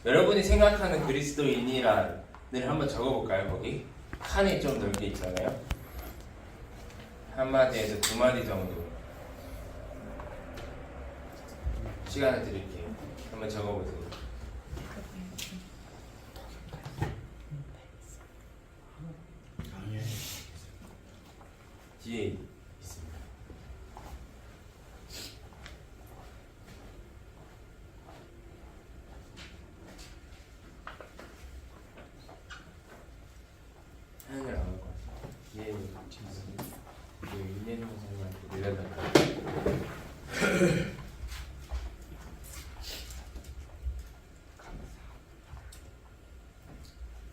여러분이 생각하는 그리스도인이란을 한번 적어볼까요? 거기 칸이 좀 넓게 있잖아요. 한 마디에서 두 마디 정도 시간을 드릴게요. 한번 적어보세요. 뒤에 있습니다. 하늘 안 올 것 같아요. 뒤에 윤예동 선생님한테 내려달라고.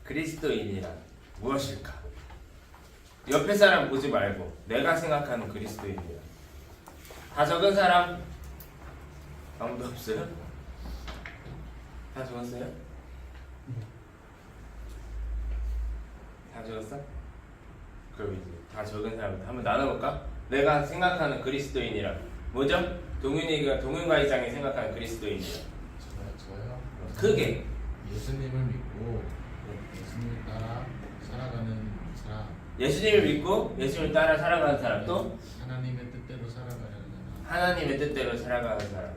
그리스도인이란 무엇일까? 옆에 사람 보지 말고 내가 생각하는 그리스도인이란. 다 적은 사람 아무도 없어요? 다 적었어요? 다 적었어? 그럼 이제 다 적은 사람들 한번 나눠볼까? 내가 생각하는 그리스도인이란 뭐죠? 동윤과 이장이 생각하는 그리스도인이란 저요? 크게 예수님을 믿고 예수님을 따라 살아가는 사람. 예수님을 믿고 예수님을 따라 살아가는 사람, 또 하나님의 뜻대로 살아가는 사람. 하나님의 뜻대로 살아가는 사람.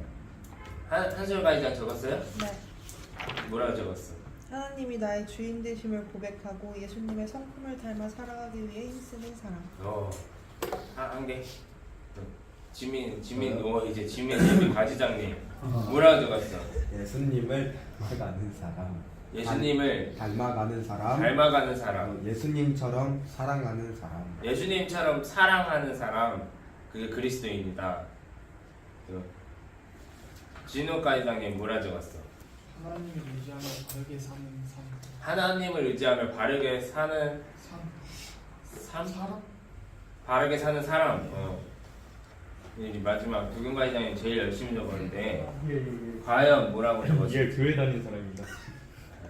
한솔과 이장 적었어요? 네. 뭐라고 적었어? 하나님이 나의 주인 되심을 고백하고 예수님의 성품을 닮아 살아가기 위해 힘쓰는 사람. 한 개. 지민 이제 지민 예비 과지장님 뭐라고 적었어? 예수님을 닮아가는 사람. 예수님을 닮아가는 사람. 닮아가는 사람. 예수님처럼 사랑하는 사람. 예수님처럼 사랑하는 사람, 그게 그리스도인이다. 진호 과지장님 뭐라 적었어? 하나님을 의지하며 바르게 사는 삶. 하나님을 의지하며 바르게 사는 사람? 바르게 사는 사람. 이 마지막 두근과 이장님 제일 열심히 적었는데 과연 뭐라고 적었어? 예, 교회 다니는 사람입니다.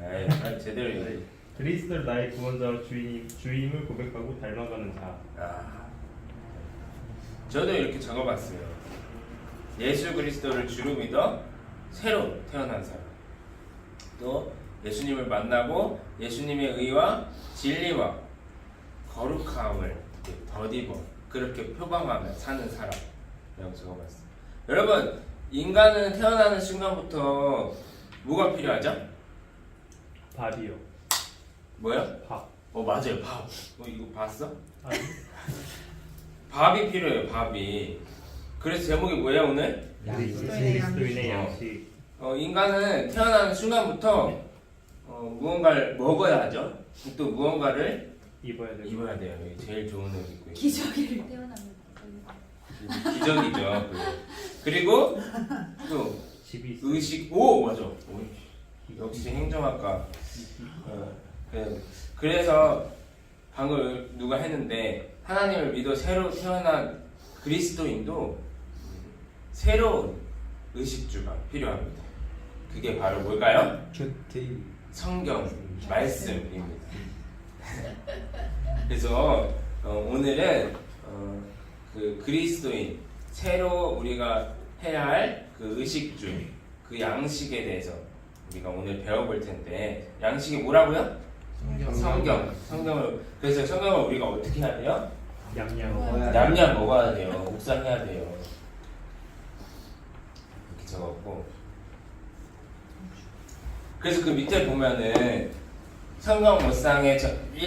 에이, 제대로 얘기해. 그리스도를 나의 구원자와 주임을 고백하고 닮아가는 자. 저도 이렇게 적어봤어요. 예수 그리스도를 주로 믿어 새로 태어난 사람, 또 예수님을 만나고 예수님의 의와 진리와 거룩함을 덧입어 그렇게 표방하며 사는 사람이라고 적어봤어요. 여러분, 인간은 태어나는 순간부터 뭐가 필요하죠? 밥이요. 뭐요? 밥. 맞아요, 밥. 이거 봤어? 아니. 밥이 필요해요, 밥이. 그래서 제목이 뭐예요, 오늘? 그리스도인의 양식. 인간은 태어나는 순간부터 무언가를 먹어야 하죠. 또 무언가를 입어야 되고. 입어야 돼요. 이게 제일 좋은 옷 입고. 기저귀를 태어나면 기적이죠. 그리고 또 집이 있어. 의식. 맞아. 역시 행정학과. 그래서 방금 누가 했는데 하나님을 믿어 새로 태어난 그리스도인도 새로운 의식주가 필요합니다. 그게 바로 뭘까요? 큐티. 성경 말씀입니다. 그래서 오늘은 그 그리스도인 새로 우리가 해야 할 그 의식주, 그 양식에 대해서 우리가 오늘 배워볼 텐데, 양식이 뭐라고요? 성경을. 그래서 성경을 우리가 어떻게 해야 돼요? 냠냠 먹어야 돼요. 묵상해야 돼요. 이렇게 적었고, 그래서 그 밑에 보면은 성경 묵상의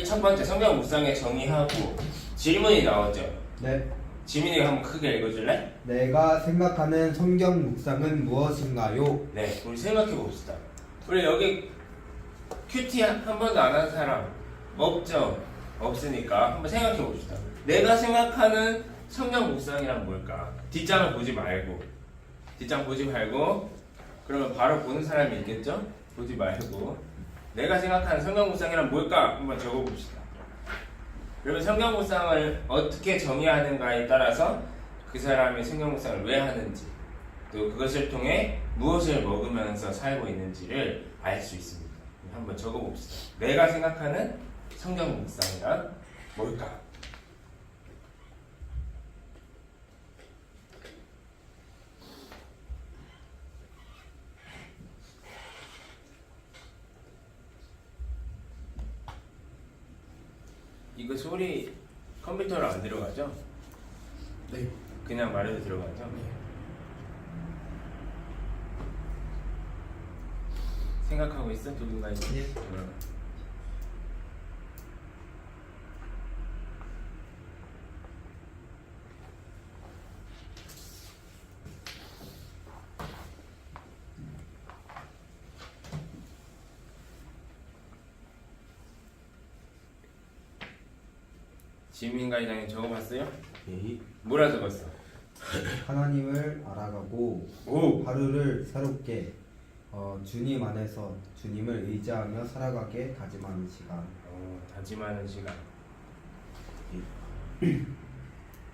첫 번째 성경 묵상의 정의하고 질문이 나오죠. 네. 지민이가 한번 크게 읽어줄래? 내가 생각하는 성경 묵상은 무엇인가요? 네, 우리 생각해 봅시다. 우리 여기 큐티 한 번도 안 한 사람 없죠? 없으니까 한번 생각해 봅시다. 내가 생각하는 성경 묵상이란 뭘까? 뒷장을 보지 말고, 뒷장 보지 말고, 그러면 바로 보는 사람이 있겠죠? 보지 말고, 내가 생각하는 성경 묵상이란 뭘까? 한번 적어 봅시다. 그러면 성경 묵상을 어떻게 정의하는가에 따라서 그 사람이 성경 묵상을 왜 하는지, 또 그것을 통해 무엇을 먹으면서 살고 있는지를 알 수 있습니다. 한번 적어 봅시다. 내가 생각하는 성경 묵상이란 뭘까? 이거 소리 컴퓨터로 안 들어가죠? 네. 그냥 말해도 들어가죠? 네. 생각하고 있어? 누군가 있어? 예. 지민가 이장님 적어봤어요? 예. 뭐라 적었어? 하나님을 알아가고 오! 하루를 새롭게 주님 안에서 주님을 의지하며 살아가게 다짐하는 시간. 다짐하는 시간.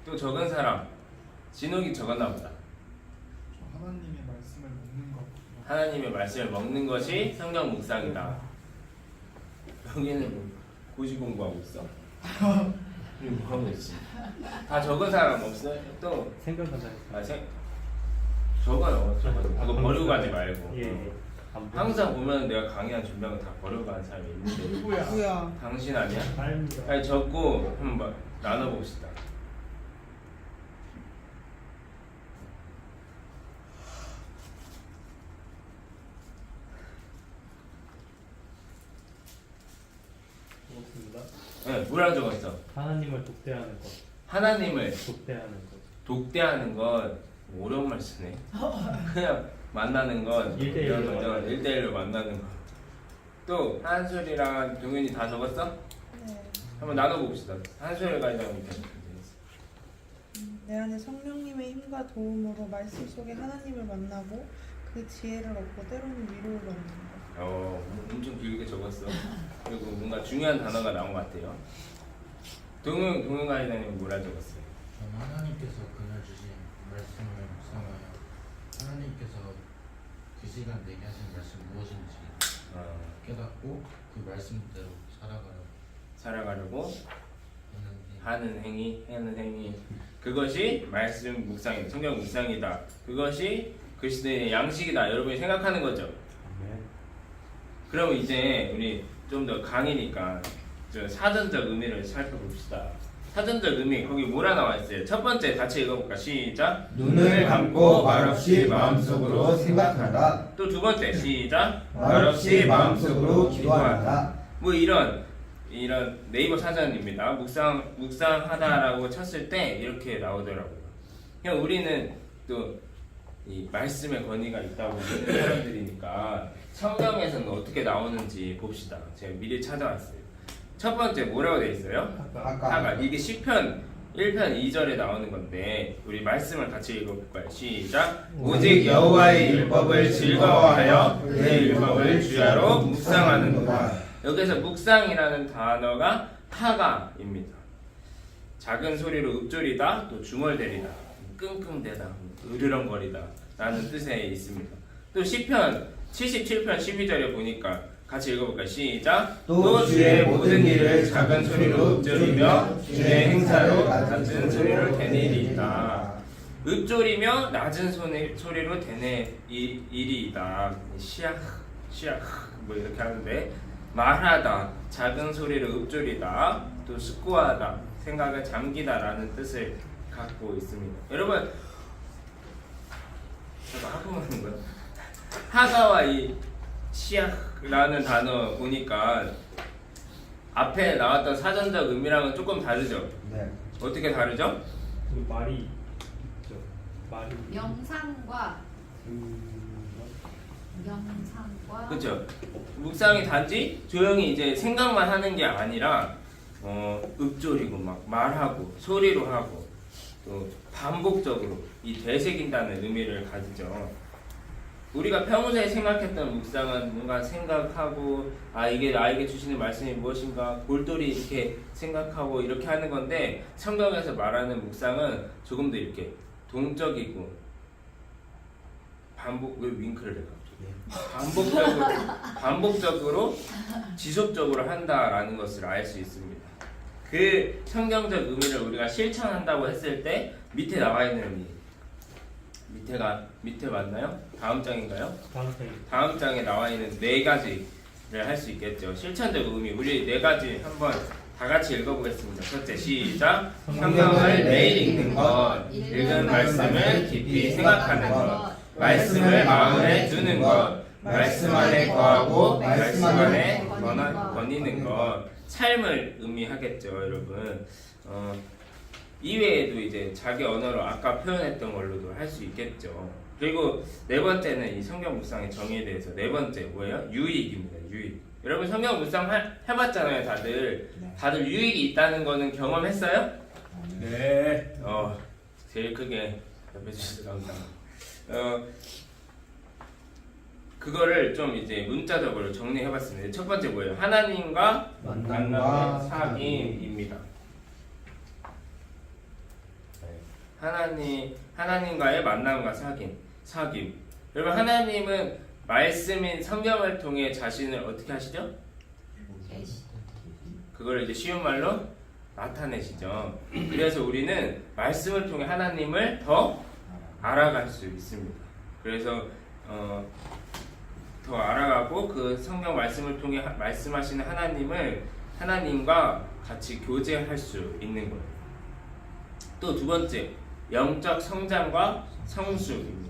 또 적은 사람. 진욱이 적었나 보다. 저 하나님의 말씀을 먹는 것. 하나님의 말씀을 먹는 것이 성경 묵상이다. 여기는 뭐 고시 공부하고 있어? 이거 뭐 하고 있지? 다 적은 사람 없어요? 또 생각하자. 적어요. 그거 버리고 가지 말고. 예. 항상 보면 내가 강의한 준비한 거 다 버리고 가는 사람이 있는데 누구야? 뭐야? 당신 아니야? 아닙니다. 아니 적고 한번 나눠봅시다. 고맙습니다. 네, 뭐라 적었어? 하나님을 독대하는 것. 하나님을 독대하는 것. 독대하는 건 어려운 말 쓰네. 그냥 만나는 건 일대일로 이런 거죠. 만나는 1대1로 만나는 거. 또 한솔이랑 동현이 다 적었어? 네. 한번 나눠봅시다. 한솔이가 이제 내 안에 성령님의 힘과 도움으로 말씀 속에 하나님을 만나고 그 지혜를 얻고 때로는 위로를 얻는 것. 엄청 길게 적었어. 그리고 뭔가 중요한 단어가 나온 것 같아요. 동영가 이장님 뭐라 적었어요? 저는 하나님께서 그날 주신 말씀을 묵상하여 하나님께서 그 시간 내게 하신 말씀 무엇인지 깨닫고 그 말씀대로 살아가려고 하는 행위 그것이 말씀 묵상이다. 성경 묵상이다. 그것이 그리스도인의 양식이다. 여러분이 생각하는 거죠. 그럼 이제 우리 좀 더 강의니까 저 사전적 의미를 살펴봅시다. 사전적 의미 거기 뭐라 나와 있어요? 첫 번째 같이 읽어볼까? 시작. 눈을 감고 말없이 마음속으로 생각한다. 또 두 번째 시작. 말없이 마음속으로 기도한다. 뭐 이런 네이버 사전입니다. 묵상하다라고 쳤을 때 이렇게 나오더라고요. 그냥 우리는 또 이 말씀의 권위가 있다고 믿는 사람들이니까 성경에서는 어떻게 나오는지 봅시다. 제가 미리 찾아왔어요. 첫 번째 뭐라고 돼 있어요? 하가. 이게 시편 1편 2절에 나오는 건데 우리 말씀을 같이 읽어볼까요? 시작. 오직 여호와의 율법을 즐거워하여 그의 율법을 주야로 묵상하는도다. 여기서 묵상이라는 단어가 하가입니다. 작은 소리로 읊조리다, 또 중얼대리다, 끙끙대다, 으르렁거리다 라는 뜻에 있습니다. 또 시편 77편 12절에 보니까 같이 읽어볼까요? 시작. 또 주의 모든 일을 작은 소리로 읊조리며 주의 행사로 낮은 소리로 되뇌리이다. 읊조리며 낮은 소리로 되뇌리이다. 시악 뭐 이렇게 하는데 말하다, 작은 소리로 읊조리다, 또 숙고하다, 생각을 잠기다라는 뜻을 갖고 있습니다. 여러분, 저도 하고 하는 거야. 하가와 이 시약라는 단어 보니까 앞에 나왔던 사전적 의미랑은 조금 다르죠? 네. 어떻게 다르죠? 그 말이 있죠. 말이. 명상과 그렇죠. 묵상이 단지 조용히 이제 생각만 하는 게 아니라 읊조리고 막 말하고 소리로 하고 또 반복적으로 이 되새긴다는 의미를 가지죠. 우리가 평소에 생각했던 묵상은 뭔가 생각하고 이게 나에게 주시는 말씀이 무엇인가 골똘히 이렇게 생각하고 이렇게 하는 건데 성경에서 말하는 묵상은 조금 더 이렇게 동적이고 왜 윙크를 내가 반복적으로 지속적으로 한다라는 것을 알 수 있습니다. 그 성경적 의미를 우리가 실천한다고 했을 때 밑에 나와 있는 의미, 밑에 맞나요? 다음 장인가요? 다음 장에 나와 있는 네 가지를 할 수 있겠죠. 실천적 의미 우리 네 가지 한번 다 같이 읽어보겠습니다. 첫째, 시작. 성경을 매일 읽는 것, 읽은 말씀을 깊이 생각하는 것, 말씀을 마음에 두는 것, 말씀 안에 거하고 말씀 안에 거니는 것. 삶을 의미하겠죠, 여러분. 이외에도 이제 자기 언어로 아까 표현했던 걸로도 할 수 있겠죠. 그리고 네 번째는 이 성경 묵상의 정의에 대해서 네 번째 뭐예요? 유익입니다. 유익. 여러분 성경 묵상 해봤잖아요, 다들. 다들 유익이 있다는 거는 경험했어요? 네. 제일 크게 옆에 주셔서 감사합니다. 그거를 좀 이제 문자적으로 정리해봤습니다. 첫 번째 뭐예요? 하나님과 만남과 사귐입니다. 하나님과의 만남과 사귐. 여러분 하나님은 말씀인 성경을 통해 자신을 어떻게 하시죠? 그걸 이제 쉬운 말로 나타내시죠. 그래서 우리는 말씀을 통해 하나님을 더 알아갈 수 있습니다. 그래서 더 알아가고 그 성경 말씀을 통해 말씀하시는 하나님과 같이 교제할 수 있는 거예요. 또 두 번째, 영적 성장과 성숙입니다.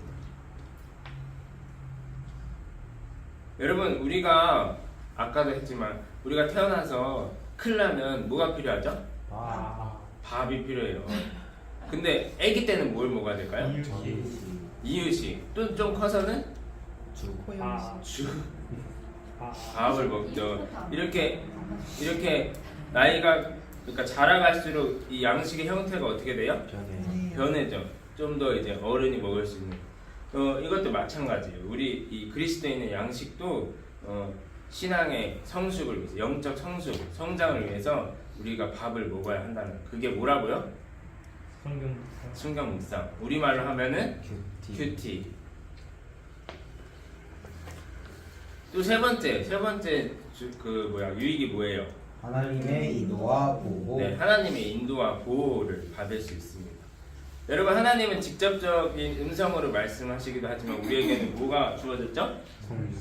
여러분 우리가 아까도 했지만 우리가 태어나서 클 나면 뭐가 필요하죠? 밥이 필요해요. 근데 아기 때는 뭘 먹어야 될까요? 이유식. 또 좀 커서는 고양시. 밥을 먹죠. 이렇게 나이가 그러니까 자라갈수록 이 양식의 형태가 어떻게 돼요? 변해져. 좀 더 이제 어른이 먹을 수 있는. 이것도 마찬가지예요. 우리 이 그리스도인의 양식도 신앙의 성숙을 위해서, 영적 성장을 위해서 우리가 밥을 먹어야 한다는. 그게 뭐라고요? 성경 묵상. 우리말로 하면은 큐티. 또 세 번째 유익이 뭐예요? 하나님의 인도와 보호. 네, 하나님의 인도와 보호를 받을 수 있습니다. 여러분 하나님은 직접적인 음성으로 말씀하시기도 하지만 우리에게는 뭐가 주어졌죠?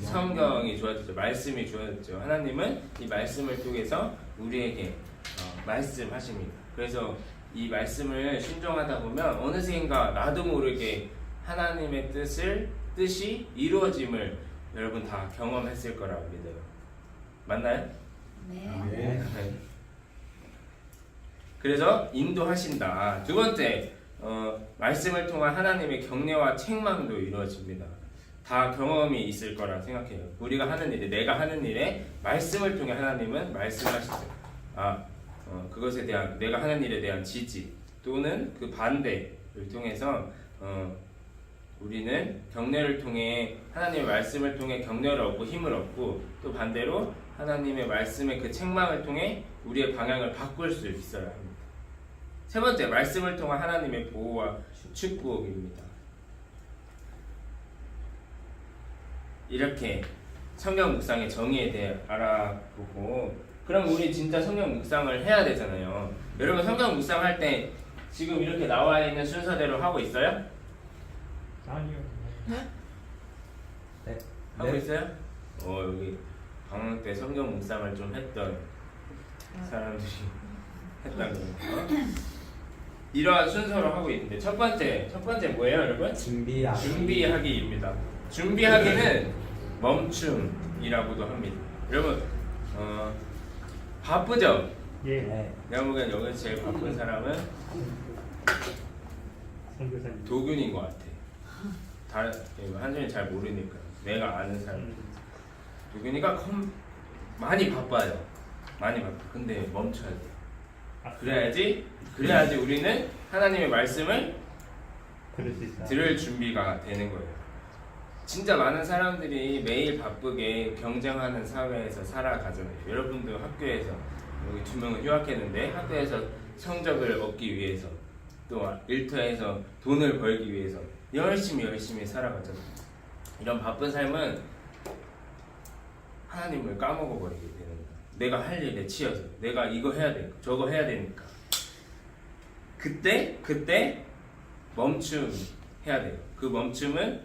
성경이 주어졌죠. 말씀이 주어졌죠. 하나님은 이 말씀을 통해서 우리에게 말씀하십니다. 그래서 이 말씀을 순종하다 보면 어느새인가 나도 모르게 하나님의 뜻이 이루어짐을 여러분 다 경험했을 거라고 믿어요. 맞나요? 네. 그래서 인도하신다. 두 번째, 말씀을 통한 하나님의 경례와 책망도 이루어집니다. 다 경험이 있을 거라 생각해요. 우리가 하는 일에, 내가 하는 일에 말씀을 통해 하나님은 말씀하시죠. 그것에 대한 내가 하는 일에 대한 지지 또는 그 반대를 통해서 우리는 경례를 통해 하나님의 말씀을 통해 경례를 얻고 힘을 얻고 또 반대로 하나님의 말씀의 그 책망을 통해 우리의 방향을 바꿀 수 있어야 합니다. 세 번째, 말씀을 통한 하나님의 보호와 축복입니다. 이렇게 성경 묵상의 정의에 대해 알아보고 그럼 우리 진짜 성경 묵상을 해야 되잖아요. 여러분 성경 묵상할 때 지금 이렇게 나와 있는 순서대로 하고 있어요? 아니요. 네. 하고 있어요? 여기 방학 때 성경 묵상을 좀 했던 사람들이 했다고. 이러한 순서로 하고 있는데 첫 번째 뭐예요, 여러분? 준비하기입니다. 준비하기는 멈춤이라고도 합니다. 여러분 바쁘죠? 예. 내가 보기엔 여기서 제일 바쁜 사람은 선교사님. 도균인 것 같아. 한준이 잘 모르니까 내가 아는 사람. 도균이가 많이 바빠요. 많이 바빠. 근데 멈춰야 돼. 그래야지 우리는 하나님의 말씀을 들을 수 있다. 들을 준비가 되는 거예요. 진짜 많은 사람들이 매일 바쁘게 경쟁하는 사회에서 살아가잖아요. 여러분도 학교에서 여기 2명은 휴학했는데 학교에서 성적을 얻기 위해서 또 일터에서 돈을 벌기 위해서 열심히 살아가잖아요. 이런 바쁜 삶은 하나님을 까먹어 버리게 되는 거예요. 내가 할 일에 치여서 내가 이거 해야 되니까 저거 해야 되니까 그때 멈춤해야 돼요. 그 멈춤은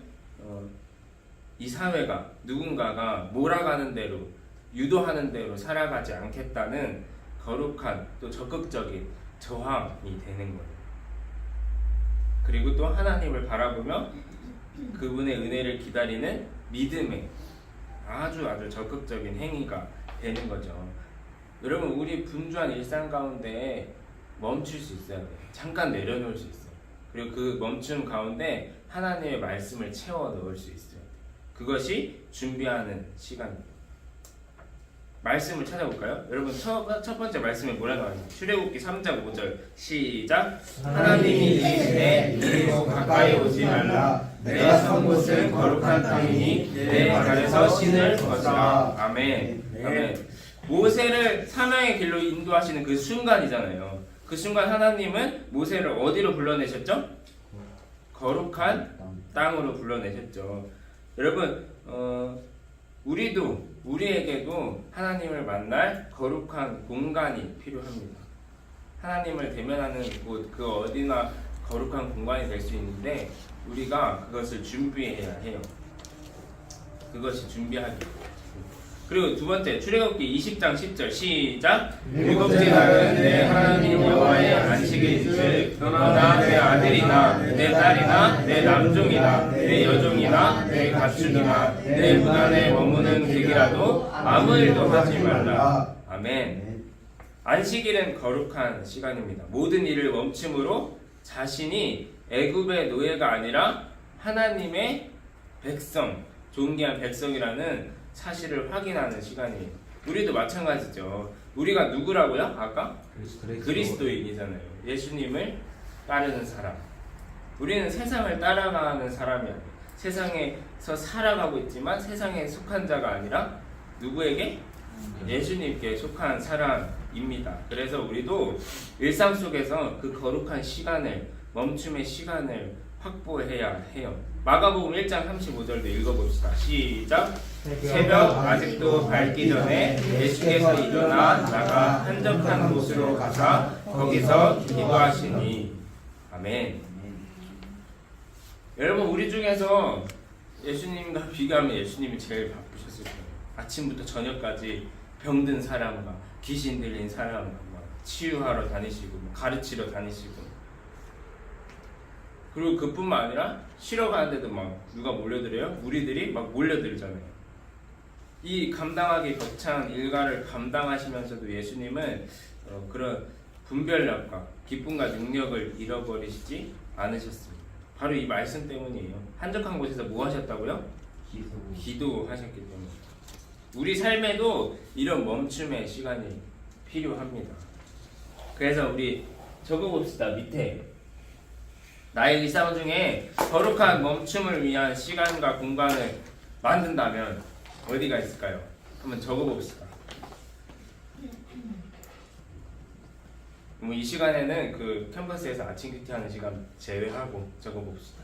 이 사회가 누군가가 몰아가는 대로 유도하는 대로 살아가지 않겠다는 거룩한 또 적극적인 저항이 되는 거예요. 그리고 또 하나님을 바라보며 그분의 은혜를 기다리는 믿음의 아주 적극적인 행위가 되는 거죠. 여러분, 우리 분주한 일상 가운데 멈출 수 있어야 돼요. 잠깐 내려놓을 수 있어요. 그리고 그 멈춤 가운데 하나님의 말씀을 채워 넣을 수 있어요. 그것이 준비하는 시간입니다. 말씀을 찾아볼까요? 여러분, 첫 번째 말씀에 뭐라 나와요? 출애굽기 3장 5절 시작. 하나님이 이르시되 이리로 가까이 오지 말라. 내가 선 곳은 거룩한 땅이니 내 발에서 신을 벗으라. 아멘. 아멘. 모세를 사명의 길로 인도하시는 그 순간이잖아요. 그 순간 하나님은 모세를 어디로 불러내셨죠? 거룩한 땅으로 불러내셨죠. 여러분, 우리에게도 하나님을 만날 거룩한 공간이 필요합니다. 하나님을 대면하는 곳, 그 어디나 거룩한 공간이 될 수 있는데 우리가 그것을 준비해야 해요. 그것이 준비하기. 그리고 두 번째, 출애굽기 20장 10절 시작. 일곱째 날은 내 하나님 여호와의 안식일이즉 너나 내 아들이나 내 딸이나 내 남종이나 내 여종이나 내 가축이나 내 문 안에 머무는 객이라도 아무 일도 하지 말라. 아멘. 안식일은 거룩한 시간입니다. 모든 일을 멈춤으로 자신이 애굽의 노예가 아니라 하나님의 백성, 존귀한 백성이라는 사실을 확인하는 시간이에요. 우리도 마찬가지죠. 우리가 누구라고요? 아까? 그리스도인이잖아요. 예수님을 따르는 사람. 우리는 세상을 따라가는 사람이 아니에요. 세상에서 살아가고 있지만 세상에 속한 자가 아니라 누구에게? 예수님께 속한 사람입니다. 그래서 우리도 일상 속에서 그 거룩한 시간을, 멈춤의 시간을 확보해야 해요. 마가복음 1장 35절도 읽어봅시다. 시작. 새벽 아직도 밝기 전에 예수께서 일어나 나가 한적한 곳으로 가사 거기서 기도하시니. 아멘. 여러분, 우리 중에서 예수님과 비교하면 예수님이 제일 바쁘셨을 거예요. 아침부터 저녁까지 병든 사람과 귀신 들린 사람과 치유하러 다니시고 가르치러 다니시고, 그리고 그뿐만 아니라 쉬러 가는데도 막 누가 몰려들어요? 우리들이 막 몰려들잖아요. 이 감당하기 벅찬 일과를 감당하시면서도 예수님은 그런 분별력과 기쁨과 능력을 잃어버리시지 않으셨습니다. 바로 이 말씀 때문이에요. 한적한 곳에서 뭐 하셨다고요? 기도하셨기 때문에. 우리 삶에도 이런 멈춤의 시간이 필요합니다. 그래서 우리 적어봅시다. 밑에 나의 일상 중에 거룩한 멈춤을 위한 시간과 공간을 만든다면 어디가 있을까요? 한번 적어봅시다. 이 시간에는 그 캠퍼스에서 아침 큐티 하는 시간 제외하고 적어봅시다.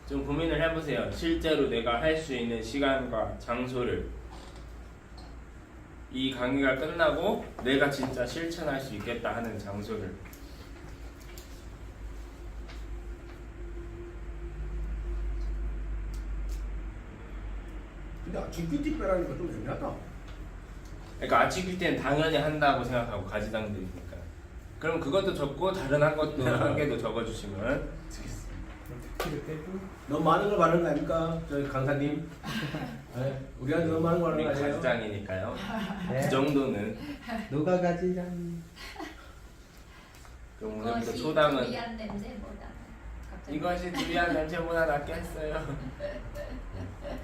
좀 고민을 해보세요. 실제로 내가 할 수 있는 시간과 장소를, 이 강의가 끝나고 내가 진짜 실천할 수 있겠다 하는 장소를. 근데 아침 큐티 빼라니까 좀 애매하다. 그러니까 아침 큐티는 당연히 한다고 생각하고 가지당들이니까. 그럼 그것도 적고 다른 한 것도 한 개도 적어주시면 좋겠습니다. 너무 많은 걸 말하는 거 아닙니까? 저희 강사님. 네, 우리한테 너무 많은 걸 우리 하는 거 아니에요? 가지장이니까요. 네. 그 정도는. 누가 가지장? 그럼 오늘부터 초당은 두리안 냄새보다 갑자기 이것이 두리안 냄새보다 낫겠어요.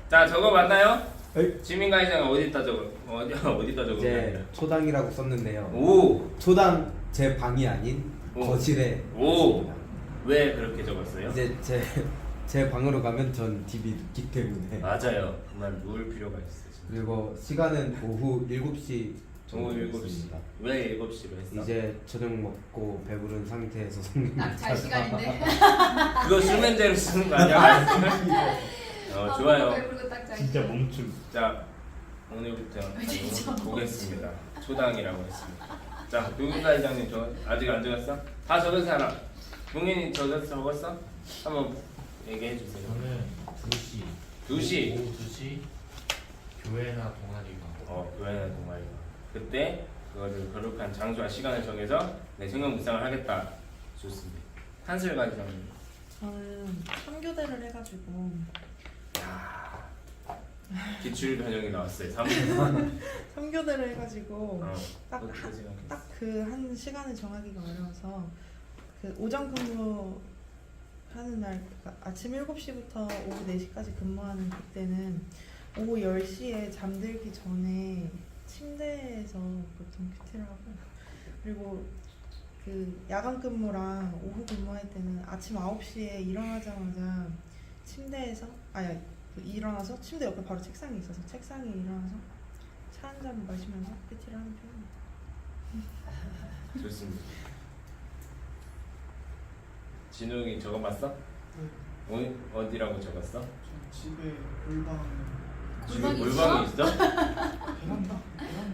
자, 저거 맞나요? 지민 가이장 어디다 적어? 어디다 적어? 이제 초당이라고 썼는데요. 오, 초당 제 방이 아닌 오. 거실에 오. 있습니다. 왜 그렇게 적었어요? 이제 제 방으로 가면 전 DB 늦기 때문에. 맞아요. 정말 누울 필요가 있어요. 진짜. 그리고 시간은 오후 7시 오후 7시. 왜 7시로 했어? 이제 저녁 먹고 배부른 상태에서 성경 딱 잘 시간인데. 그거 수면제로 쓰는 거 아니야? 좋아요. 그리고 딱잘 진짜 멈춤. 자, 오늘부터 진짜 보겠습니다. 초당이라고 했습니다. 자, 누군가 회장님 아직 안 적었어? 다 적은 사람. 동현이 적었어? 한번 얘기해 주세요. 저는 2시 2시. 오후 2시 교회나 동아리가 교회나 동아리가. 그때 그거를 거룩한 장소와 시간을 정해서 내 성경 묵상을 하겠다. 좋습니다. 한슬 과장님. 저는 3교대를 해가지고 기출 변형이 나왔어요. 3교대를 해가지고 딱 어떻게 생각해? 그 한 시간을 정하기가 어려워서 그 오전 근무 하는 날 그러니까 아침 7시부터 오후 4시까지 근무하는 그때는 오후 10시에 잠들기 전에 침대에서 보통 큐티를 하고 그리고 그 야간 근무랑 오후 근무할 때는 아침 9시에 일어나자마자 침대에서 일어나서 침대 옆에 바로 책상이 있어서 책상에 일어나서 차 한 잔 마시면서 큐티를 하는 편입니다. 좋습니다. 진욱이 적어봤어? 어디라고 적었어? 저 집에 골방 골방이 골방이 있어?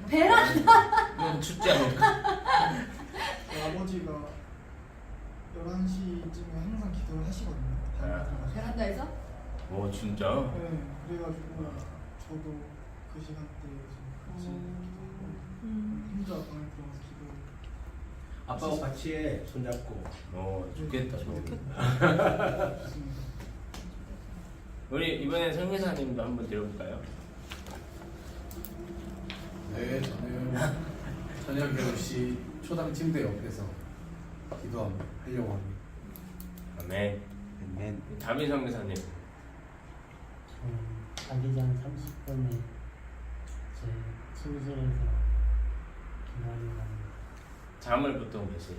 베란다? 이건 춥지 않을까? 아버지가 11시쯤에 항상 기도를 하시거든요. 밤에 베란다에서? 오 진짜? 네, 그래가지고 저도 그 시간대에 같이 기도하고 혼자 방에 들어가서 기도. 아빠하고 같이 해. 손잡고. 좋겠다 저거. 좋습니다. 우리 이번에 성교사님도 한번 들어볼까요? 네, 저는 저녁 8시 초당 침대 옆에서 기도하려고 합니다. 아멘. 아멘. 다빈 성교사님. 자기 전 30분에 제 침실에서 기도하려고 합니다. 잠을 보통 몇 시에?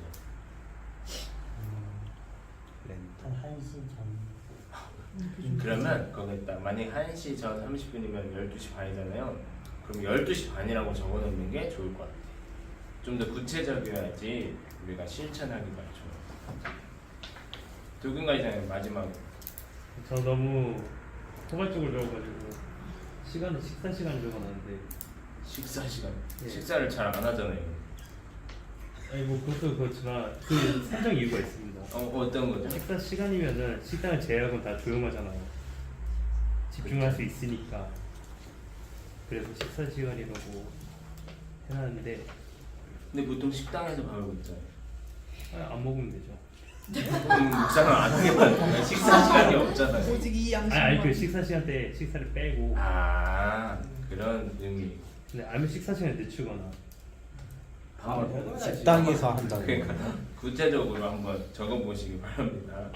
한 1시 전. 그러면 거기다 만약 1시 전 30분이면 12시 반이잖아요. 그럼 12시 반이라고 적어놓는 게 좋을 것 같아요. 좀 더 구체적이어야지 우리가 실천하기가 좋아요. 누군가 이제 마지막으로. 저 너무 포괄적으로 적어가지고 식사 시간 적어놨는데 식사 시간. 예. 식사를 잘 안 하잖아요. 아니 뭐 그것도 그렇지만 그 산정 이유가 있습니다. 어떤 거죠? 식사 시간이면은 식당을 제외하고는 다 조용하잖아요. 집중할 수 있으니까. 그래서 식사 시간이라고 해놨는데 근데 보통 식당에서 밥을 먹잖아요. 안 먹으면 되죠. 묵상을 안 하게 되면 식사 시간이 없잖아요. 오직 이 양식만. 아니 그 식사 시간 때 식사를 빼고. 그런 의미. 근데 알면 식사 시간 늦추거나. 식당에서 한다고. 그러니까 구체적으로 한번 적어보시기 바랍니다.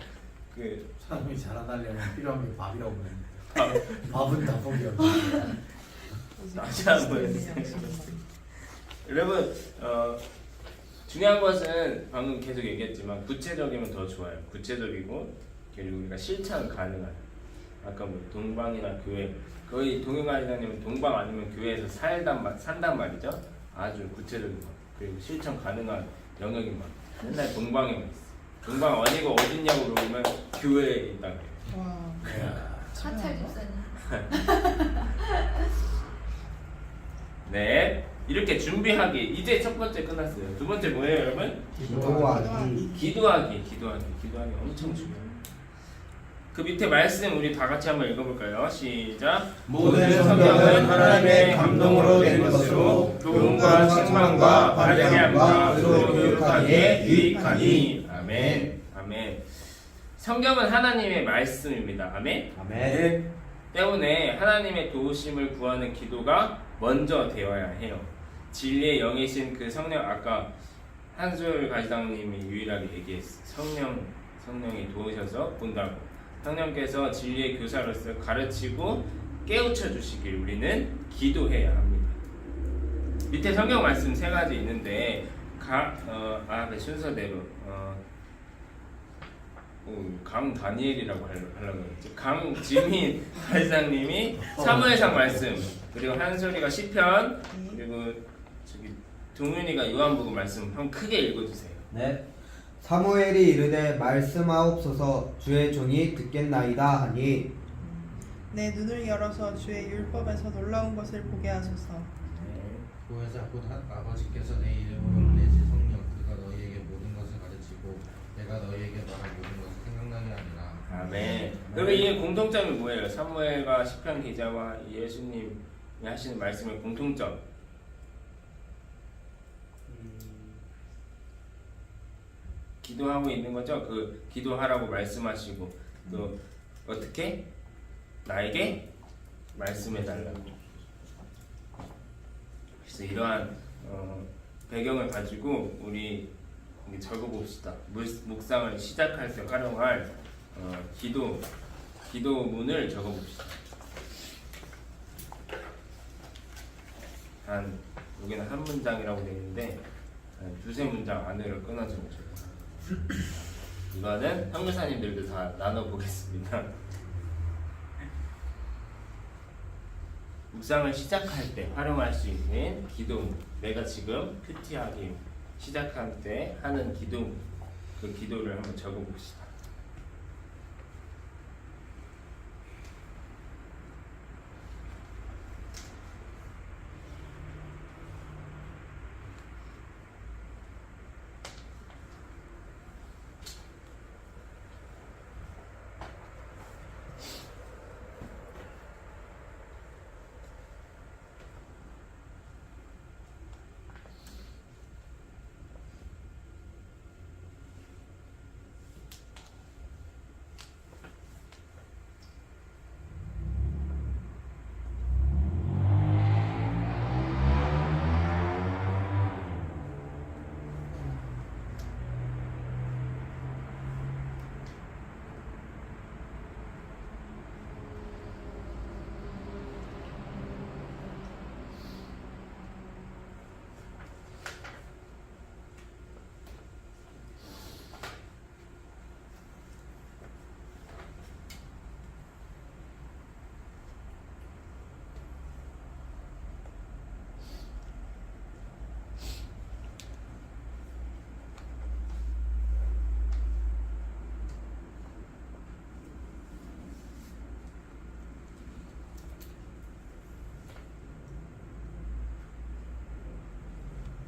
사람이 자라나려면 필요한 게 밥이라고 그랬는데 밥은 다 포기하고. 다시 한번 해주세요. 여러분 중요한 것은 방금 계속 얘기했지만 구체적이면 더 좋아요. 구체적이고 그리고 우리가 실천 가능한. 아까 뭐 동방이나 교회 거의 동영아 회장님은 동방 아니면 교회에서 산단 말이죠. 아주 구체적인 것 그리고 실천 가능한 영역인 것. 맨날 동방에만 있어. 동방 어디고 어딨냐고 물어보면 교회에 있다고 해요. 와. 사찰 집사님. 네, 이렇게 준비하기. 이제 첫 번째 끝났어요. 두 번째 뭐예요, 여러분? 기도하기 엄청 중요해요. 그 밑에 말씀 우리 다 같이 한번 읽어볼까요? 시작. 모든 성경은 하나님의 감동으로 된 것으로 교훈과 책망과 바르게 함과 의로 교육하기에 유익하니. 아멘. 아멘. 성경은 하나님의 말씀입니다. 아멘. 아멘. 때문에 하나님의 도우심을 구하는 기도가 먼저 되어야 해요. 진리의 영이신 그 성령, 아까 한솔 가지당님이 유일하게 얘기했어요. 성령이 도우셔서 본다고. 성령께서 진리의 교사로서 가르치고 깨우쳐 주시길 우리는 기도해야 합니다. 밑에 성경 말씀 3가지 있는데 그 순서대로 강다니엘이라고 하려고 했지. 강지민 회장님이 사무엘상 말씀, 그리고 한솔이가 시편, 그리고 저기 동윤이가 요한복음 말씀 한번 크게 읽어주세요. 네. 사무엘이 이르되 말씀하옵소서 주의 종이 듣겠나이다 하니 내 눈을 열어서 주의 율법에서 놀라운 것을 보게 하소서. 보혜사 곧 아버지께서 내 이름으로 내지 성령 그가 너희에게 모든 것을 가르치고 내가 너희에게 말한 모든 것을 생각나게 하리라. 아멘. 그러면 이 공통점이 뭐예요? 사무엘과 시편 기자와 예수님이 하시는 말씀의 공통점. 기도하고 있는 거죠. 그 기도하라고 말씀하시고 또 어떻게 나에게 말씀해 달라고. 그래서 이러한 배경을 가지고 우리 적어봅시다. 묵상을 시작할 때 활용할 기도문을 적어봅시다. 여기는 한 문장이라고 되어 있는데 한 두세 문장 안으로 끊어주면 좋아요. 이거는 형무사님들도 다 나눠보겠습니다. 묵상을 시작할 때 활용할 수 있는 기도문, 내가 지금 큐티하기 시작할 때 하는 기도문, 그 기도를 한번 적어봅시다.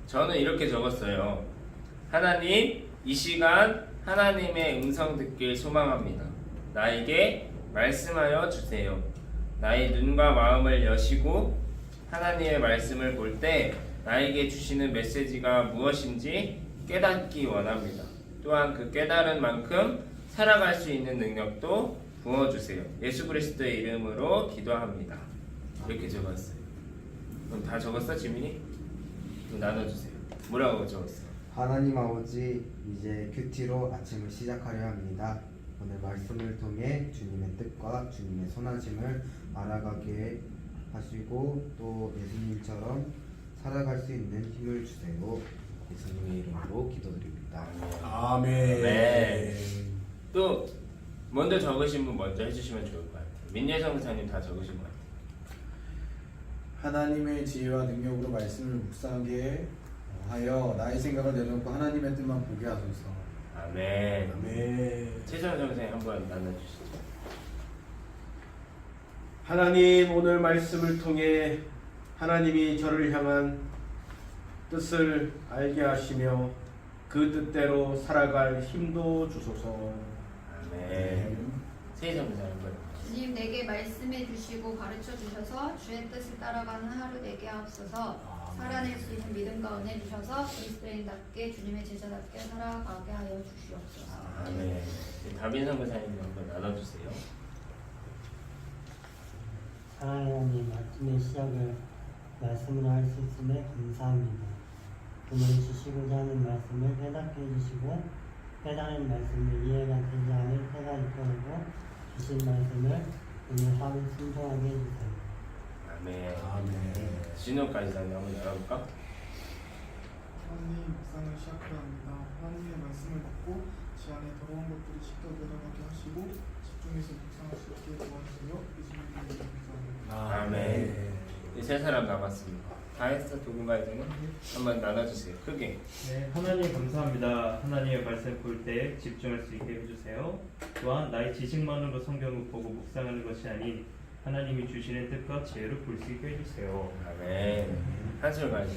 저는 이렇게 적었어요. 하나님, 이 시간 하나님의 음성 듣길 소망합니다. 나에게 말씀하여 주세요. 나의 눈과 마음을 여시고 하나님의 말씀을 볼 때 나에게 주시는 메시지가 무엇인지 깨닫기 원합니다. 또한 그 깨달은 만큼 살아갈 수 있는 능력도 부어주세요. 예수 그리스도의 이름으로 기도합니다. 이렇게 적었어요. 그럼 다 적었어, 지민이? 좀 나눠주세요. 뭐라고 적었어? 하나님 아버지 이제 큐티로 아침을 시작하려 합니다. 오늘 말씀을 통해 주님의 뜻과 주님의 선하심을 알아가게 하시고 또 예수님처럼 살아갈 수 있는 힘을 주세요. 예수님의 이름으로 기도드립니다. 아멘. 네. 또 먼저 적으신 분 먼저 해주시면 좋을 것 같아요. 민예성 목사님 다 적으신 것 같아요. 하나님의 지혜와 능력으로 말씀을 묵상하게 하여 나의 생각을 내려놓고 하나님의 뜻만 보게 하소서. 아멘. 아멘. 최정현 선생님 한번 나눠주시죠. 하나님, 오늘 말씀을 통해 하나님이 저를 향한 뜻을 알게 하시며 그 뜻대로 살아갈 힘도 주소서. 아멘. 최정현 선생님 한번. 주님 내게 말씀해 주시고 가르쳐 주셔서 주의 뜻을 따라가는 하루 되게 하옵소서. 살아낼 수 있는 믿음과 은혜 주셔서 그리스도인답게 주님의 제자답게 살아가게 하여 주시옵소서. 아멘. 다빈선 목사님 한번 나눠주세요. 사랑하는 하나님, 아침의 시작을 말씀으로 할 수 있음에 감사합니다. 오늘 주시고자 하는 말씀을 깨닫게 해주시고 깨달은 말씀을 이해가 되지 않을 때가 있더라도 주신 말씀을 오늘 하루 순종하게 해주세요. 아멘. 아멘. 진호까지 한번 열어볼까? 하나님 묵상을 시작해야 합니다. 하나님의 말씀을 듣고 제 안에 더러운 것들이 씻겨 내려가게 하시고 집중해서 묵상할 수 있게 도와주세요. 예수님의 이름으로 기도합니다. 아멘. 이 세 사람 남았습니다. 다 했어 누군가 이제는 한번 나눠주세요. 크게. 네, 하나님 감사합니다. 하나님의 말씀 볼 때 집중할 수 있게 해주세요. 또한 나의 지식만으로 성경을 보고 묵상하는 것이 아닌 하나님이 주시는 뜻과 지혜를 볼 수 있게 해주세요. 아멘. 한술 가야죠.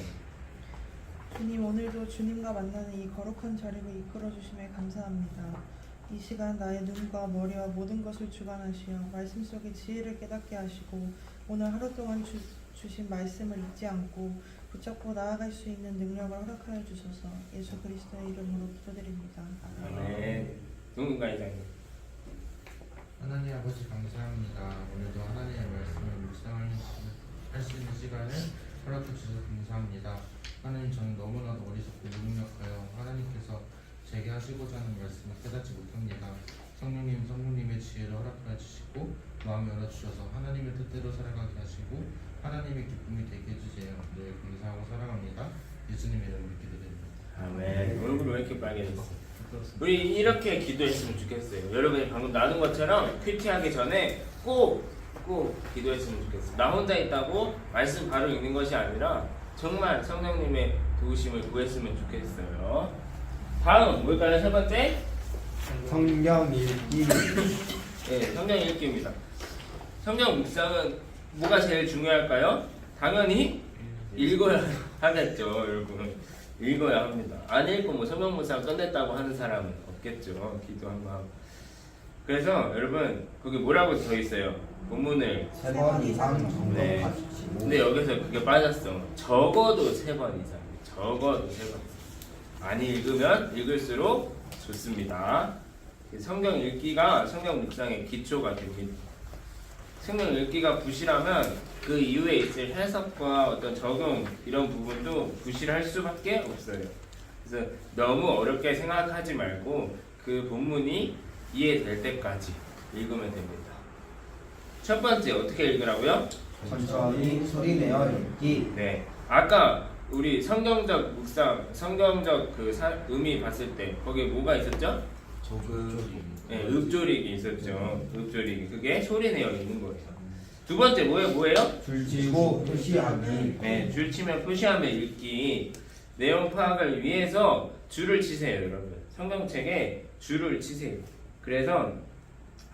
주님, 오늘도 주님과 만나는 이 거룩한 자리를 이끌어 주심에 감사합니다. 이 시간 나의 눈과 머리와 모든 것을 주관하시어 말씀 속의 지혜를 깨닫게 하시고 오늘 하루 동안 주신 말씀을 잊지 않고 붙잡고 나아갈 수 있는 능력을 허락하여 주소서. 예수 그리스도의 이름으로 기도드립니다. 아멘. 누군가 이장님. 하나님 아버지 감사합니다. 오늘도 하나님의 말씀을 묵상할 수 있는 시간을 허락해 주셔서 감사합니다. 하나님, 저는 너무나도 어리석고 무능력하여 하나님께서 제게 하시고자 하는 말씀을 깨닫지 못합니다. 성령님의 지혜를 허락하여 주시고 마음 열어주셔서 하나님의 뜻대로 살아가게 하시고 하나님의 기쁨이 되게 해주세요. 늘 감사하고 사랑합니다. 예수님의 이름으로 기도드립니다. 아멘. 얼굴이 왜 이렇게 빨개졌어? 우리 이렇게 기도했으면 좋겠어요. 여러분이 방금 나눈 것처럼 큐티하기 전에 꼭 기도했으면 좋겠어요. 나 혼자 있다고 말씀 바로 읽는 것이 아니라 정말 성령님의 도우심을 구했으면 좋겠어요. 다음 뭘까요? 세 번째? 성경 읽기. 네, 성경 읽기입니다. 성경 묵상은 뭐가 제일 중요할까요? 당연히 읽어야 하겠죠, 여러분. 읽어야 합니다. 안 읽고 뭐 성경 묵상 끝냈다고 하는 사람은 없겠죠. 기도 한번 하고. 그래서 여러분 거기 뭐라고 써 있어요? 본문을 3번 이상 네. 정독하십시오. 근데 여기서 그게 빠졌어. 적어도 3번 이상. 적어도 3번. 많이 읽으면 읽을수록 좋습니다. 성경 읽기가 성경 묵상의 기초가 됩니다. 성경 읽기가 부실하면 그 이후에 있을 해석과 어떤 적용 이런 부분도 부실할 수밖에 없어요. 그래서 너무 어렵게 생각하지 말고 그 본문이 이해될 때까지 읽으면 됩니다. 첫 번째 어떻게 읽으라고요? 천천히 소리내어 읽기. 네, 아까 우리 성경적 묵상, 성경적 그 의미 봤을 때 거기에 뭐가 있었죠? 네, 읊조리기 있었죠. 읊조리기 그게 소리내어 읽는 거예요. 두 번째 뭐예요? 줄치고 표시하기. 네, 줄치면 표시하며 읽기. 내용 파악을 위해서 줄을 치세요, 여러분. 성경책에 줄을 치세요. 그래서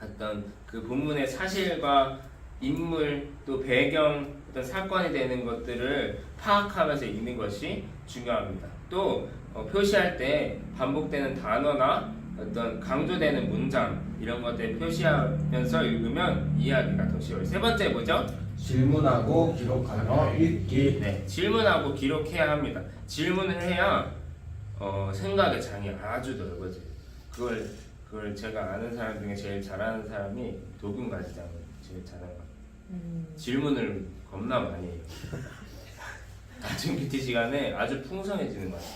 어떤 그 본문의 사실과 인물 또 배경 어떤 사건이 되는 것들을 파악하면서 읽는 것이 중요합니다. 또 표시할 때 반복되는 단어나 어떤 강조되는 문장 이런 것들 표시하면서 읽으면 이해하기가 더 쉬워요. 세 번째 뭐죠? 질문하고 기록하며 읽기. 네, 질문하고 기록해야 합니다. 질문을 해야 생각의 장이 아주 넓어져요. 그걸 제가 아는 사람 중에 제일 잘하는 사람이 도균가지장을 제일 잘하는 것 같아요. 질문을 겁나 많이 해요. 나중 PT 시간에 아주 풍성해지는 것 같아요.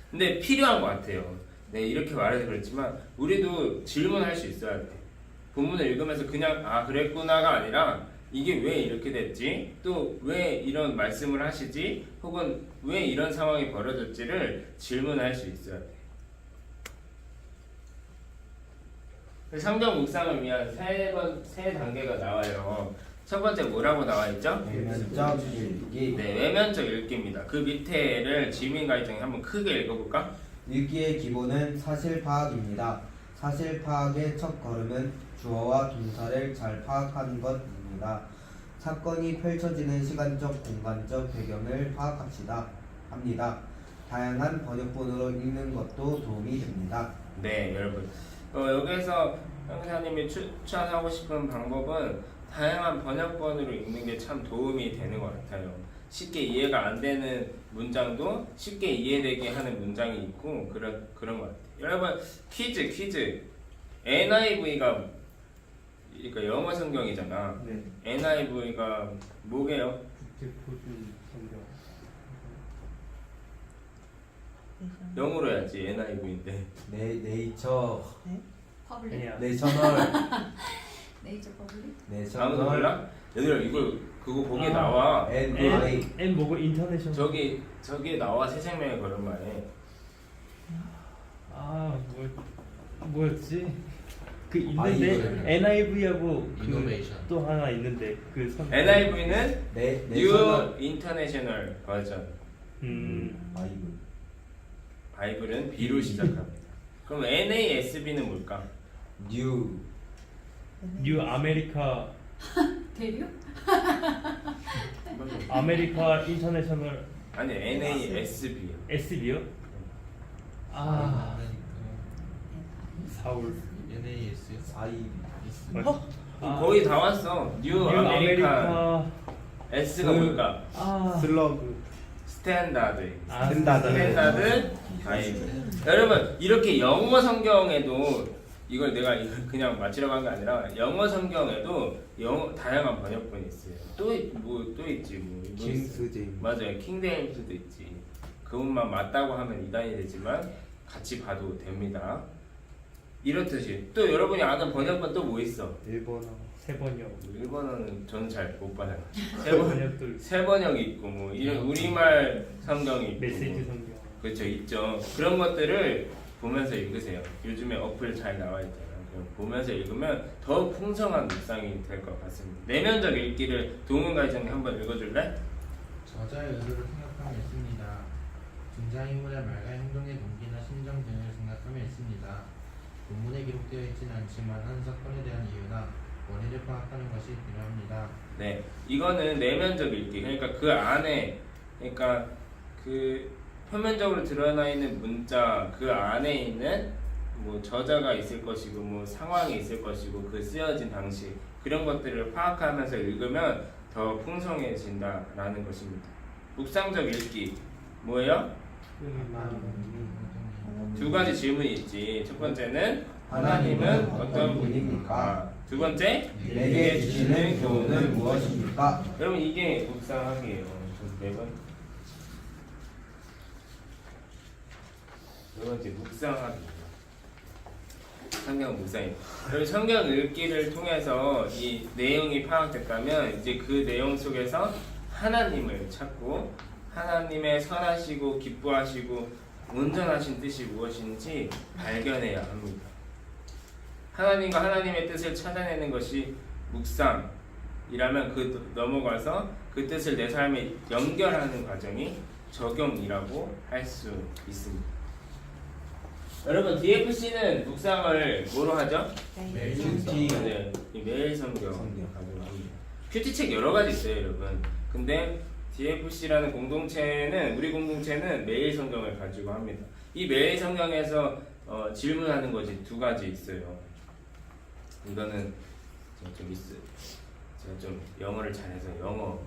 근데 필요한 것 같아요. 네, 이렇게 말해서 그렇지만 우리도 질문할 수 있어야 돼. 본문을 읽으면서 그냥 아 그랬구나가 아니라 이게 왜 이렇게 됐지? 또 왜 이런 말씀을 하시지? 혹은 왜 이런 상황이 벌어졌지를 질문할 수 있어야 돼. 성경 묵상을 위한 세 단계가 나와요. 첫 번째 뭐라고 나와 있죠? 외면적 읽기. 네, 외면적 읽기입니다. 그 밑에를 지민가이장이 한번 크게 읽어볼까? 읽기의 기본은 사실 파악입니다. 사실 파악의 첫 걸음은 주어와 동사를 잘 파악하는 것입니다. 사건이 펼쳐지는 시간적, 공간적 배경을 합니다. 다양한 번역본으로 읽는 것도 도움이 됩니다. 네, 여러분. 여기서 형사님이 추천하고 싶은 방법은 다양한 번역본으로 읽는 게 참 도움이 되는 것 같아요. 쉽게 이해가 안 되는 문장도 쉽게 이해되게 하는 문장이 있고 그런 것 같아요. 여러분 퀴즈. NIV가 그러니까 영어 성경이잖아. 네. NIV가 뭐게요? 국제표준 성경. 영어로 해야지 NIV인데. 네이처 퍼블릭. 아니야. 내셔널 네이처 퍼블릭. 아무도 몰라? 얘들아 이거 그거 거기에 나와. NI N 뭐고 인터내셔널. 저기에 나와 새생명의 걸음마에. 뭐였지? 그 있는데 NIV하고 이노베이션. 또 하나 있는데 그 선. NIV는 내 New 선언 International 버전. 바이블. 바이블은 B로 시작합니다. 그럼 NASB는 뭘까? 뉴 뉴 아메리카 대류? 아메리카 인터내셔널 아니 NASB요. SB요? 아 사울. NAS 아이 거의 다 왔어. 뉴 아메리카 S가 뭘까? 슬러브 스탠다드. 스탠다드. 스탠다드 바이블. 여러분 이렇게 영어 성경에도 이걸 내가 이걸 그냥 맞추려고 한 게 아니라 영어 성경에도 다양한 번역본이 있어요. 또 있지 뭐. 킹스 제임스. 맞아요. 킹제임스도 있지. 그것만 맞다고 하면 이단이 되지만 같이 봐도 됩니다. 이렇듯이 또 여러분이 아는 번역본 또 뭐 있어? 일본어. 세 번역. 일본어는 저는 잘 못 봐요. 세 번역도 있고. 세 번역 있고 뭐 이런 우리말 성경이 있고 메시지 뭐. 성경. 그렇죠 있죠. 그런 것들을 보면서 읽으세요. 요즘에 어플 잘 나와 있잖아요. 그럼 보면서 읽으면 더 풍성한 묵상이 될 것 같습니다. 내면적 읽기를 동훈과 이정이 한번 읽어줄래? 저자의 의도를 생각하며 있습니다. 등장인물의 말과 행동의 동기나 심정 등을 생각하며 있습니다. 본문에 기록되어 있지는 않지만 한 사건에 대한 이유나 원인을 파악하는 것이 필요합니다. 네, 이거는 내면적 읽기. 그러니까 그 안에, 그러니까 그 표면적으로 드러나 있는 문자 그 안에 있는 뭐 저자가 있을 것이고 뭐 상황이 있을 것이고 그 쓰여진 방식 그런 것들을 파악하면서 읽으면 더 풍성해진다라는 것입니다. 묵상적 읽기 뭐예요? 두 가지 질문이 있지. 첫 번째는 하나님은 어떤 분입니까? 두 번째, 내게 주시는 교훈은 무엇입니까? 여러분 이게 묵상하기예요. 네 번. 네 번째 묵상하기. 성경 묵상이. 여러분 성경 읽기를 통해서 이 내용이 파악됐다면 이제 그 내용 속에서 하나님을 찾고 하나님의 선하시고 기뻐하시고 온전하신 뜻이 무엇인지 발견해야 합니다. 하나님과 하나님의 뜻을 찾아내는 것이 묵상이라면 그 넘어가서 그 뜻을 내 삶에 연결하는 과정이 적용이라고 할 수 있습니다. 여러분 DFC는 묵상을 뭐로 하죠? 네. 큐티. 네, 매일 성경 가지고 합니다. 큐티 책 여러 가지 있어요, 여러분. 근데 DFC라는 공동체는 우리 공동체는 매일 성경을 가지고 합니다. 이 매일 성경에서 질문하는 것이 두 가지 있어요. 이거는 제가 좀 영어를 잘해서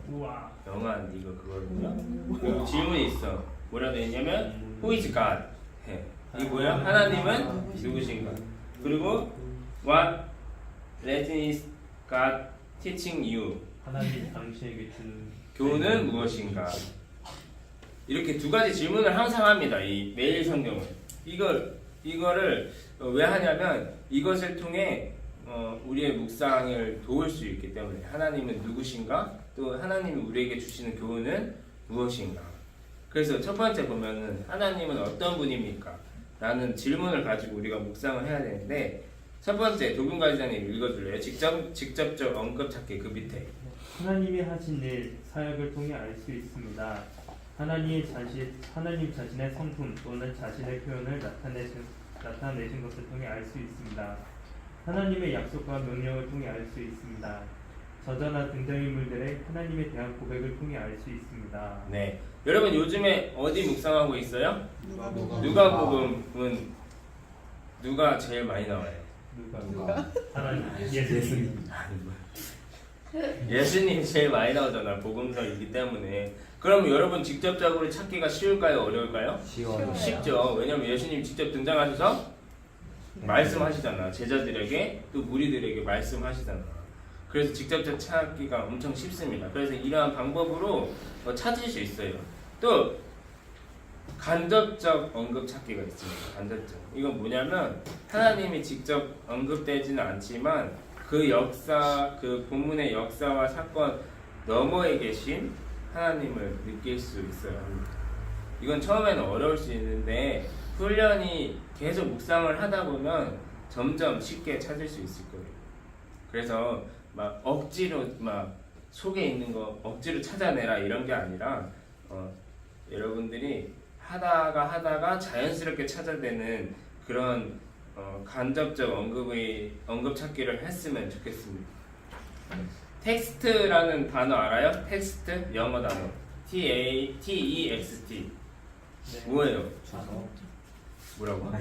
우와. 영어한 이거 그거거든요. 그리고 질문이 있어. 뭐라고 했냐면 Who is God? 해. 이 뭐야? 하나님은 누구신가? 그리고 What lesson is God teaching you? 하나님 당신에게 주는 교훈은 무엇인가? 이렇게 두 가지 질문을 항상 합니다. 이 매일 성경은 이거를 왜 하냐면 이것을 통해 우리의 묵상을 도울 수 있기 때문에 하나님은 누구신가? 또 하나님이 우리에게 주시는 교훈은 무엇인가? 그래서 첫 번째 보면은 하나님은 어떤 분입니까? 라는 질문을 가지고 우리가 묵상을 해야 되는데 첫 번째 도균과 지장님 읽어줄래요? 직접적 언급 찾기 그 밑에 하나님이 하신 일, 사역을 통해 알 수 있습니다. 하나님 자신의 성품 또는 자신의 표현을 나타내신 것을 통해 알 수 있습니다. 하나님의 약속과 명령을 통해 알 수 있습니다. 저자나 등장인물들의 하나님에 대한 고백을 통해 알 수 있습니다. 네, 여러분 요즘에 어디 묵상하고 있어요? 누가 누가복음은 누가 제일 많이 나와요? 누가? 하나님, 예수님. 예수님이 제일 많이 나오잖아. 복음서이기 때문에. 그럼 여러분 직접적으로 찾기가 쉬울까요? 어려울까요? 쉬워요. 쉽죠. 왜냐면 예수님이 직접 등장하셔서 말씀하시잖아. 제자들에게 또 무리들에게 말씀하시잖아. 그래서 직접적 찾기가 엄청 쉽습니다. 그래서 이러한 방법으로 찾을 수 있어요. 또 간접적 언급 찾기가 있습니다. 간접적. 이건 뭐냐면 하나님이 직접 언급되지는 않지만 그 역사, 그 본문의 역사와 사건 너머에 계신 하나님을 느낄 수 있어야 합니다. 이건 처음에는 어려울 수 있는데 훈련이 계속 묵상을 하다 보면 점점 쉽게 찾을 수 있을 거예요. 그래서 막 억지로 막 속에 있는 거 억지로 찾아내라 이런 게 아니라 여러분들이 하다가 자연스럽게 찾아내는 그런 간접적 언급 찾기를 했으면 좋겠습니다. 텍스트라는 단어 알아요? 텍스트 영어 단어 T-E-X-T 뭐예요? 뭐라고?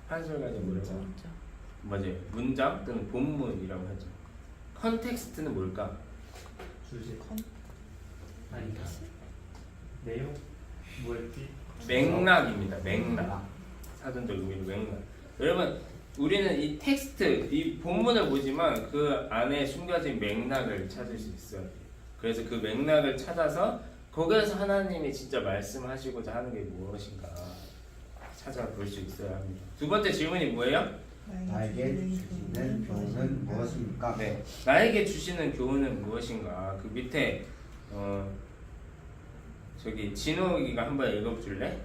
한 소리까지 뭐라고? 맞아요. 문장 또는 본문이라고 하죠. 컨텍스트는 뭘까? 주제. 아니다. 내용. 뭐였지? 맥락입니다. 맥락. 사전적 의미로 맥락. 여러분, 우리는 이 텍스트, 이 본문을 보지만 그 안에 숨겨진 맥락을 찾을 수 있어요. 그래서 그 맥락을 찾아서 거기에서 하나님이 진짜 말씀하시고자 하는 게 무엇인가 찾아볼 수 있어야 합니다. 두 번째 질문이 뭐예요? 나에게 주시는 교훈은 무엇입니까? 네, 나에게 주시는 교훈은 무엇인가? 그 밑에 저기 진호기가 한번 읽어줄래?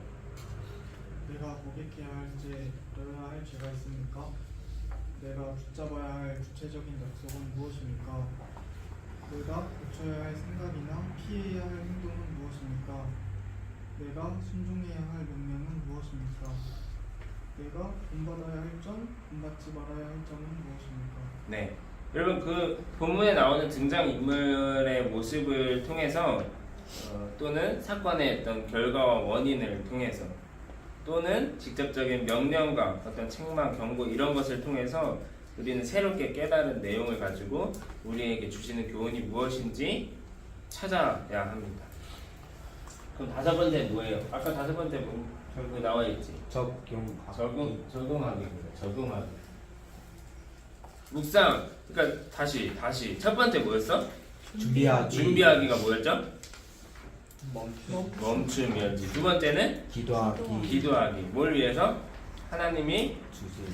내가 고백해야 할지 들어야 할 죄가 있습니까? 내가 붙잡아야 할 구체적인 약속은 무엇입니까? 내가 고쳐야 할 생각이나 피해야 할 행동은 무엇입니까? 내가 순종해야 할 명령은 무엇입니까? 내가 본받아야 할 점, 본받지 말아야 할 점은 무엇입니까? 네, 여러분 그 본문에 나오는 등장인물의 모습을 통해서 또는 사건의 어떤 결과와 원인을 통해서 또는 직접적인 명령과 어떤 책망, 경고 이런 것을 통해서 우리는 새롭게 깨달은 내용을 가지고 우리에게 주시는 교훈이 무엇인지 찾아야 합니다. 그럼 다섯 번째 뭐예요? 아까 다섯 번째 뭐 나와 있지? 적용하기입니다. 적용하기. 묵상. 그러니까 다시 첫 번째 뭐였어? 준비하기가 뭐였죠? 멈춤이었지. 두 번째는 기도하기. 뭘 위해서? 하나님이 주신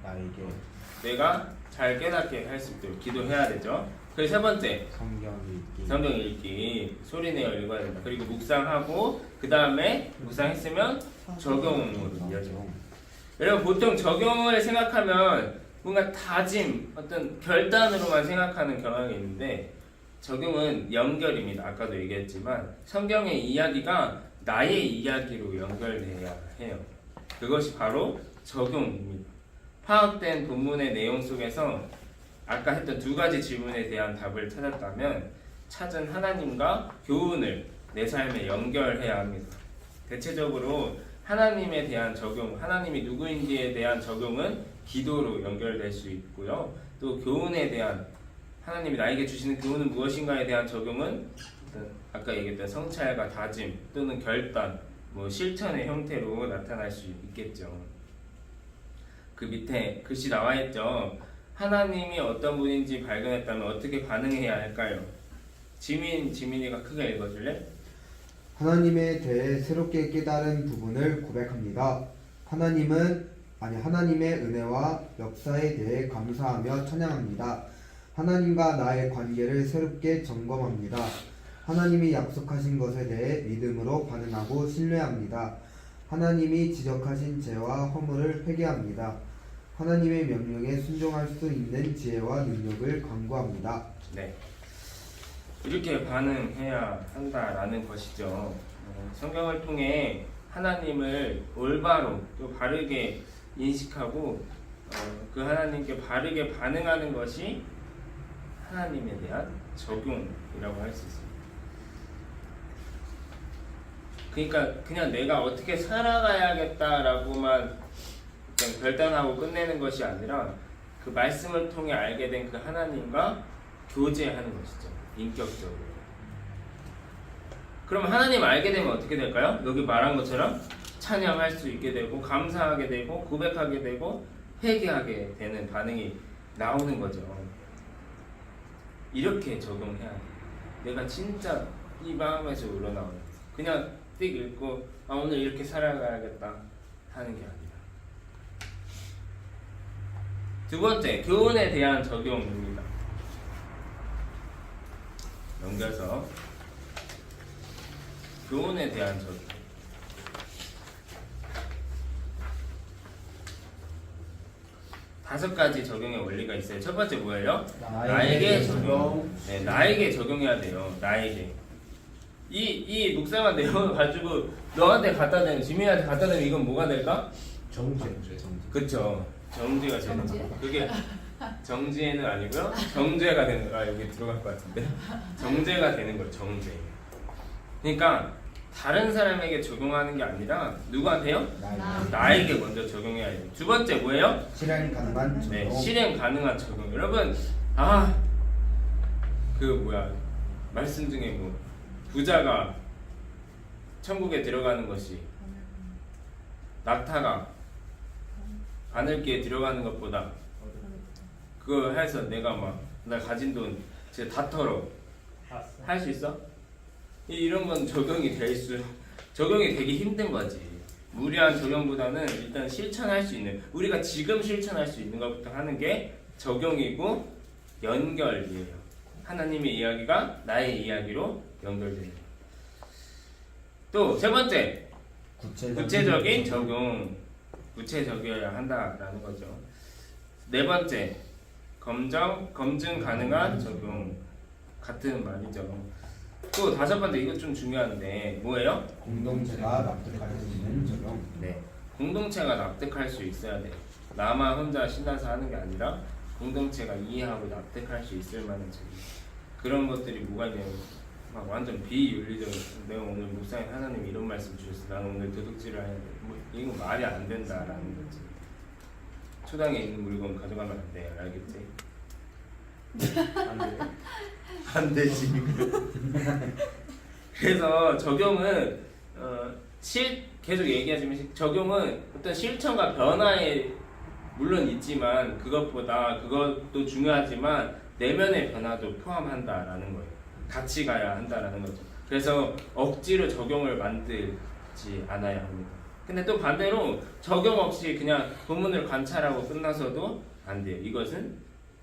나에게 내가 잘 깨닫게 할 수 있도록 기도해야 되죠. 그리고 세 번째 성경 읽기 소리내어 읽어야 된다. 그리고 묵상하고 그 다음에 묵상했으면 적용으로 이어져. 여러분 보통 적용을 생각하면 뭔가 다짐, 어떤 결단으로만 생각하는 경향이 있는데 적용은 연결입니다. 아까도 얘기했지만 성경의 이야기가 나의 이야기로 연결돼야 해요. 그것이 바로 적용입니다. 파악된 본문의 내용 속에서 아까 했던 두 가지 질문에 대한 답을 찾았다면 찾은 하나님과 교훈을 내 삶에 연결해야 합니다. 대체적으로 하나님에 대한 적용, 하나님이 누구인지에 대한 적용은 기도로 연결될 수 있고요. 또 교훈에 대한 하나님이 나에게 주시는 교훈은 무엇인가에 대한 적용은 아까 얘기했던 성찰과 다짐 또는 결단, 실천의 형태로 나타날 수 있겠죠. 그 밑에 글씨 나와 있죠. 하나님이 어떤 분인지 발견했다면 어떻게 반응해야 할까요? 지민이가 크게 읽어줄래? 하나님에 대해 새롭게 깨달은 부분을 고백합니다. 하나님의 은혜와 역사에 대해 감사하며 찬양합니다. 하나님과 나의 관계를 새롭게 점검합니다. 하나님이 약속하신 것에 대해 믿음으로 반응하고 신뢰합니다. 하나님이 지적하신 죄와 허물을 회개합니다. 하나님의 명령에 순종할 수 있는 지혜와 능력을 강구합니다. 네, 이렇게 반응해야 한다라는 것이죠. 성경을 통해 하나님을 올바로 또 바르게 인식하고 그 하나님께 바르게 반응하는 것이 하나님에 대한 적용이라고 할 수 있습니다. 그러니까 그냥 내가 어떻게 살아가야겠다라고만 결단하고 끝내는 것이 아니라 그 말씀을 통해 알게 된 그 하나님과 교제하는 것이죠. 인격적으로. 그럼 하나님 알게 되면 어떻게 될까요? 여기 말한 것처럼 찬양할 수 있게 되고 감사하게 되고 고백하게 되고 회개하게 되는 반응이 나오는 거죠. 이렇게 적용해야 돼. 내가 진짜 이 마음에서 우러나오는 그냥 띡 읽고 오늘 이렇게 살아가야겠다 하는 게 아니라. 두 번째, 교훈에 대한 적용입니다. 넘겨서 교훈에 대한 적용. 5가지 적용의 원리가 있어요. 첫 번째 뭐예요? 나에게 나에게 적용. 네, 나에게 적용해야 돼요. 나에게. 이 묵상한 내용을 가지고 너한테 갖다 대면, 지민이한테 갖다 대면 이건 뭐가 될까? 정제. 그쵸. 정제가 되는 정제? 거. 그게 정제는 아니고요. 정제가 되는 거. 아, 여기 들어갈 것 같은데. 정제가 되는 거예요. 정제. 그러니까 다른 사람에게 적용하는 게 아니라 누구한테요? 나에게 먼저 적용해야 돼요. 두 번째 뭐예요? 실행 가능한 적용. 네, 실행 가능한 적용. 여러분, 말씀 중에 뭐 부자가 천국에 들어가는 것이 낙타가 바늘기에 들어가는 것보다 그거 해서 내가 나 가진 돈 진짜 다 털어 할 수 있어? 이런 건 적용이 되기 힘든 거지. 무리한 적용보다는 일단 실천할 수 있는, 우리가 지금 실천할 수 있는 것부터 하는 게 적용이고 연결이에요. 하나님의 이야기가 나의 이야기로 연결되는. 또 세 번째, 구체적인 적용. 구체적이어야 한다라는 거죠. 네 번째, 검증 가능한 적용. 같은 말이죠. 또 다섯 번째, 이거 좀 중요한데 뭐예요? 공동체가 납득할 수 있는 적용. 네, 공동체가 납득할 수 있어야 돼요. 나만 혼자 신나서 하는 게 아니라 공동체가 이해하고 납득할 수 있을 만한 적용. 그런 것들이 뭐가 있냐면 완전 비윤리적. 내가 오늘 묵상에 하나님 이런 말씀 주셨어. 나는 오늘 도둑질을 해야 돼. 이거 말이 안 된다라는 거지. 초당에 있는 물건 가져가면 안 돼. 알겠지? 안 돼. 안 되지. 그래서 적용은 계속 얘기하지만 적용은 어떤 실천과 변화에 물론 있지만 그것도 중요하지만 내면의 변화도 포함한다라는 거예요. 같이 가야 한다라는 거죠. 그래서 억지로 적용을 만들지 않아야 합니다. 근데 또 반대로 적용 없이 그냥 본문을 관찰하고 끝나서도 안 돼요. 이것은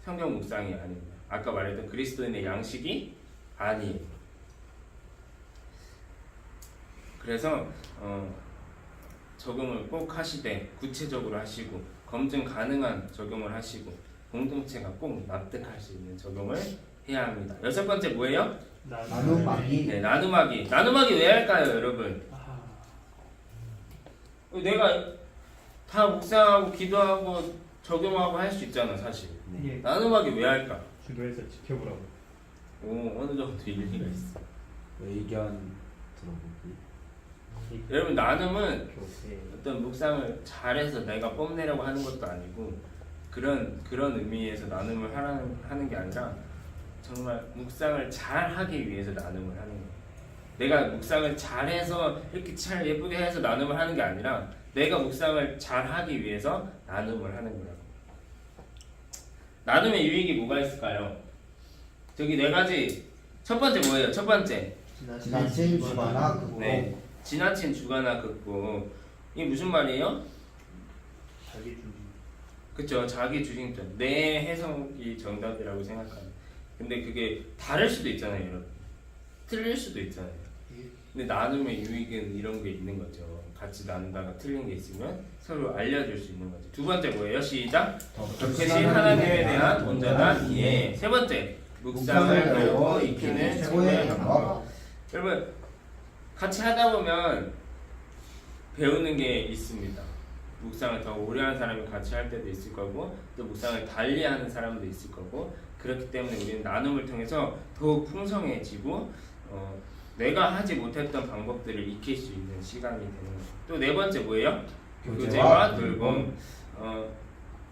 성경 묵상이 아닙니다. 아까 말했던 그리스도인의 양식이 아니에요. 그래서 적용을 꼭 하시되 구체적으로 하시고 검증 가능한 적용을 하시고 공동체가 꼭 납득할 수 있는 적용을 해야 합니다. 여섯 번째 뭐예요? 나눔하기. 네, 나눔하기. 나눔하기 왜 할까요, 여러분? 내가 다 묵상하고 기도하고 적용하고 할 수 있잖아, 사실. 예. 나눔하기 왜 할까? 주변에서 지켜보라고. 어느 정도 일리가 있어. 의견 들어보기. 여러분, 나눔은 교세. 어떤 묵상을 잘해서 내가 뽐내려고 하는 것도 아니고 그런 의미에서 나눔을 하는 게 아니라 정말 묵상을 잘하기 위해서 나눔을 하는 거예요. 내가 묵상을 잘해서 이렇게 잘 예쁘게 해서 나눔을 하는 게 아니라 내가 묵상을 잘하기 위해서 나눔을 하는 거라고. 나눔의 유익이 뭐가 있을까요? 저기 네 가지. 첫 번째 뭐예요? 첫 번째. 지나친 주거나 극복. 네. 지나친 주거나 극복. 이게 무슨 말이에요? 자기 주기. 그쵸, 자기 주장점. 내 해석이 정답이라고 생각하는. 근데 그게 다를 수도 있잖아요, 여러분. 틀릴 수도 있잖아요. 근데 나눔의 유익은 이런 게 있는 거죠. 같이 나누다가 틀린 게 있으면 서로 알려줄 수 있는 거죠. 두 번째 뭐예요? 시작. 덕혜신 하나님에 대한 온전한 이해. 세 번째, 묵상을 배우고 익히는 최고의 방법. 여러분, 같이 하다 보면 배우는 게 있습니다. 묵상을 더 오래 하는 사람이 같이 할 때도 있을 거고 또 묵상을 달리 하는 사람도 있을 거고, 그렇기 때문에 우리는 나눔을 통해서 더욱 풍성해지고 내가 하지 못했던 방법들을 익힐 수 있는 시간이 되는 거죠. 또 네 번째 뭐예요? 교제와 돌봄.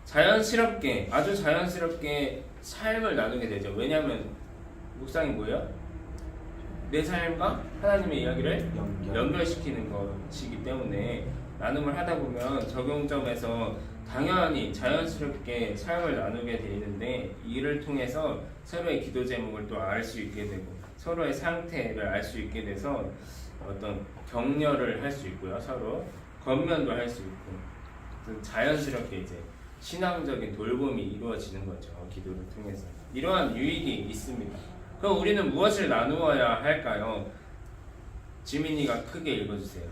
자연스럽게, 아주 자연스럽게 삶을 나누게 되죠. 왜냐하면 묵상이 뭐예요? 내 삶과 하나님의 이야기를 연결시키는 것이기 때문에 나눔을 하다 보면 적용점에서 당연히 자연스럽게 삶을 나누게 되는데, 이를 통해서 서로의 기도 제목을 또 알 수 있게 되고 서로의 상태를 알 수 있게 돼서 어떤 격려를 할 수 있고요, 서로 권면도 할 수 있고 자연스럽게 이제 신앙적인 돌봄이 이루어지는 거죠, 기도를 통해서. 이러한 유익이 있습니다. 그럼 우리는 무엇을 나누어야 할까요? 지민이가 크게 읽어주세요.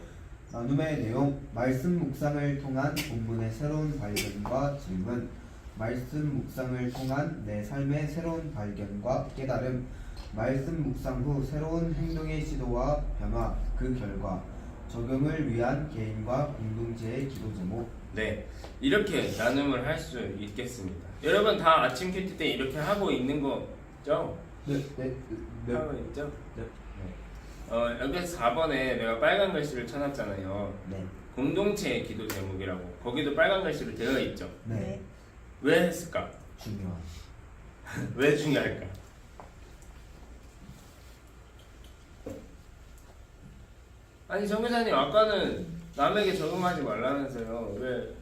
나눔의 내용, 말씀 묵상을 통한 본문의 새로운 발견과 질문, 말씀 묵상을 통한 내 삶의 새로운 발견과 깨달음, 말씀 묵상 후 새로운 행동의 시도와 변화, 그 결과, 적용을 위한 개인과 공동체의 기도 제목. 네, 이렇게 나눔을 할 수 있겠습니다. 여러분 다 아침 큐티 때 이렇게 하고 있는 거죠? 네. 하고 있죠? 네. 여기서 4번에 내가 빨간 글씨를 쳐놨잖아요. 네. 공동체의 기도 제목이라고. 거기도 빨간 글씨로 되어 있죠. 네. 왜 했을까? 중요한. 왜 중요할까? 아니 정 교사님 아까는 남에게 적응하지 말라면서요. 왜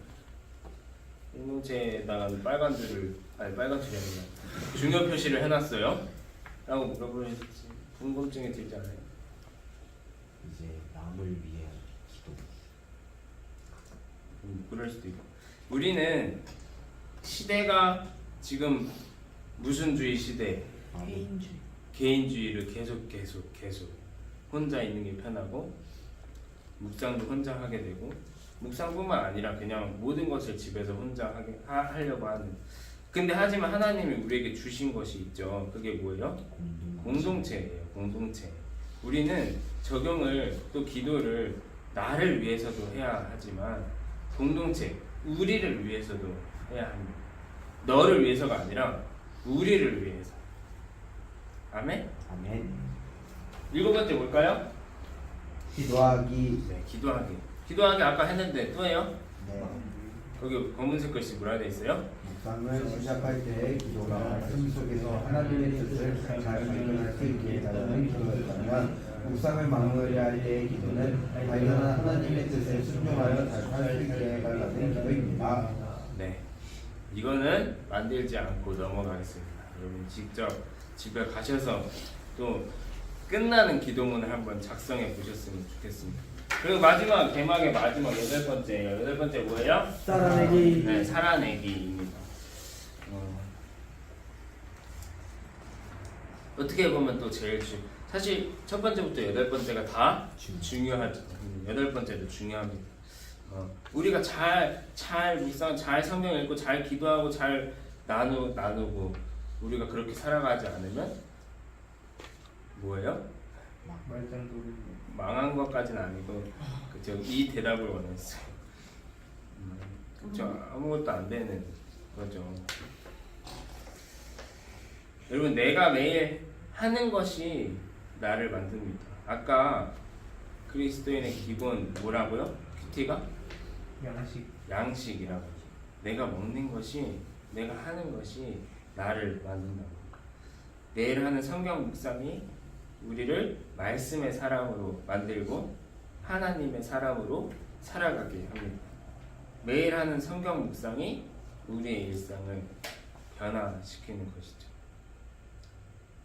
공동체에다가 빨간 줄이 아니라 중요 표시를 해놨어요? 라고 물어보셨지. 궁금증이 들지 않아요? 이제 남을 위해 기도. 그럴 수도 있고. 우리는 시대가 지금 무슨 주의 시대? 개인주의. 개인주의를 계속 혼자 있는 게 편하고 묵상도 혼자 하게 되고 묵상뿐만 아니라 그냥 모든 것을 집에서 혼자 하려고 하는. 근데 하지만 하나님이 우리에게 주신 것이 있죠. 그게 뭐예요? 공동체예요. 공동체. 우리는 적용을 또 기도를 나를 위해서도 해야 하지만 공동체, 우리를 위해서도 해야 합니다. 너를 위해서가 아니라 우리를 위해서. 아멘? 아멘. 7번째 뭘까요? 기도하기. 네, 기도하기. 기도하기 아까 했는데 또 해요? 네. 거기 검은색 글씨 뭐라 돼 있어요? 묵상을 시작할 때 기도가 말씀 속에서 하나님의 뜻을 잘 발견할 수 있게 해달라는 기도였다면 묵상을 마무리할 때의 기도는 발견한 하나님의 뜻에 순종하여 잘 살 수 있게 해달라는 기도입니다. 네. 이거는 만들지 않고 넘어가겠습니다. 여러분 직접 집에 가셔서 또 끝나는 기도문을 한번 작성해 보셨으면 좋겠습니다. 그리고 마지막 개막의 마지막 8번째예요. 8번째 뭐예요? 살아내기. 네, 살아내기입니다. 어떻게 보면 또 제일 사실 첫 번째부터 8번째가 다 중요하죠. 8번째도 중요합니다. 우리가 잘 묵상, 잘 성경 읽고 잘 기도하고 잘 나누고 우리가 그렇게 살아가지 않으면 뭐예요? 말짱돌이. 망한 것까지는 아니고 그죠? 이 대답을 원했어요. 그렇죠? 아무것도 안 되는 거죠. 여러분 내가 매일 하는 것이 나를 만듭니다. 아까 그리스도인의 기본 뭐라고요? 큐티가? 양식이라고. 내가 먹는 것이, 내가 하는 것이 나를 만든다고. 매일 하는 성경 묵상이 우리를 말씀의 사람으로 만들고 하나님의 사람으로 살아가게 합니다. 매일 하는 성경 묵상이 우리의 일상을 변화시키는 것이죠.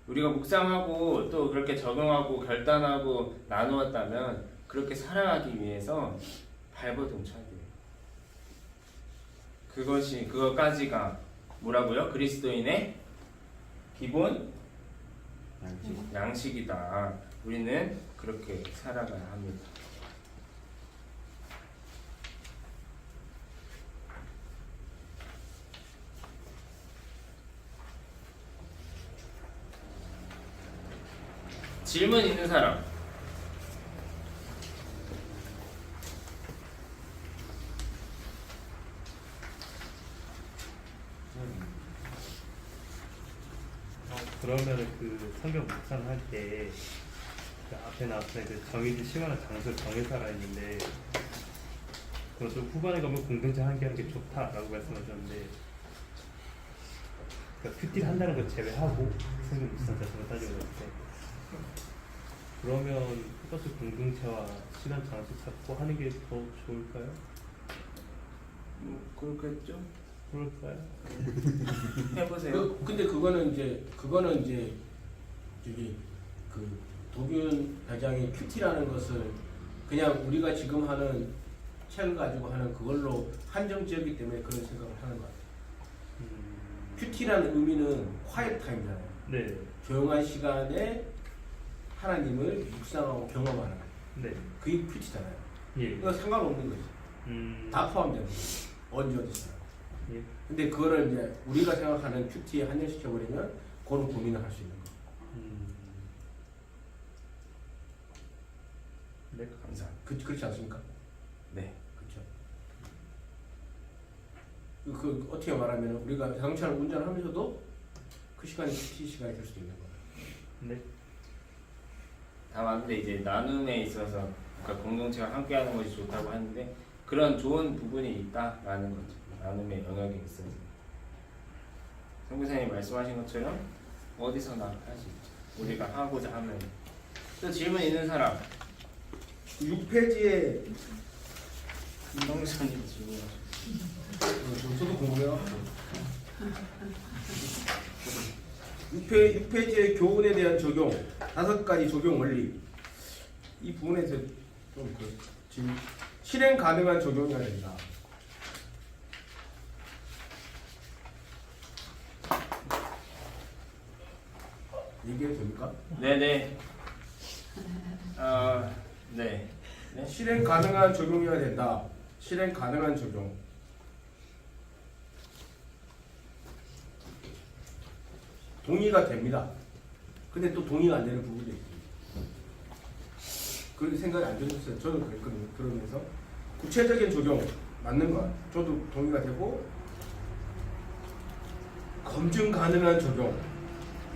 우리가 묵상하고 또 그렇게 적용하고 결단하고 나누었다면 그렇게 살아가기 위해서 발버둥 쳐야 돼요. 그것까지가 뭐라고요? 그리스도인의 기본 양식이다. 우리는 그렇게 살아가야 합니다. 질문 있는 사람? 그러면은 그 성경 묵상할 때 그 앞에 나왔던 그 정해진 시간과 장소를 정해서라 했는데 그것도 후반에 가면 공동체 함께하는 게 좋다라고 말씀하셨는데 그러니까 큐티를 한다는 걸 제외하고 성경 묵상 자체가 따지고 봤을 때 그러면 똑같이 공동체와 시간 장소 찾고 하는 게 더 좋을까요? 그렇겠죠? 그럴까요? 해보세요. 근데 그거는 이제 저기 그 도균 회장이 큐티라는 것을 그냥 우리가 지금 하는 책을 가지고 하는 그걸로 한정지었기 때문에 그런 생각을 하는 것 같아요. 큐티라는 의미는 quiet time이잖아요. 네. 조용한 시간에 하나님을 묵상하고 경험하는 네. 그게 큐티잖아요. 예. 이거 상관없는 거지. 다 포함되는 거지. 언제 어디서. 예. 근데 그거를 이제 우리가 생각하는 큐티에 한정시켜버리면 그런 고민을 할 수 있는 거. 네. 감사합니다. 그렇지 않습니까? 네. 그렇죠. 그 어떻게 말하면 우리가 자동차를 운전하면서도 그 시간이 큐티 시간이 될 수도 있는 거예요. 네. 다 맞는데 이제 나눔에 있어서 그러니까 공동체가 함께하는 것이 좋다고 하는데 그런 좋은 부분이 있다라는 거죠. 나눔의 영역이 있어서 성부사님 말씀하신 것처럼 어디서나 할 수 있죠. 우리가 하고자 하면. 또 질문 있는 사람. 6페이지에 성부사님 질문하시죠. 저도 궁금해요. 6페이지의 교훈에 대한 적용 5가지 적용 원리 이 부분에서 좀 지금 실행 가능한 적용이 된다. 얘기해도 됩니까? 네네. 네. 네. 실행 가능한 적용이어야 된다. 실행 가능한 적용. 동의가 됩니다. 근데 또 동의가 안 되는 부분도 있습니다. 그런 생각이 안 들었어요. 저는 그랬거든요. 그러면서 구체적인 적용 맞는 것 같아요. 저도 동의가 되고 검증 가능한 적용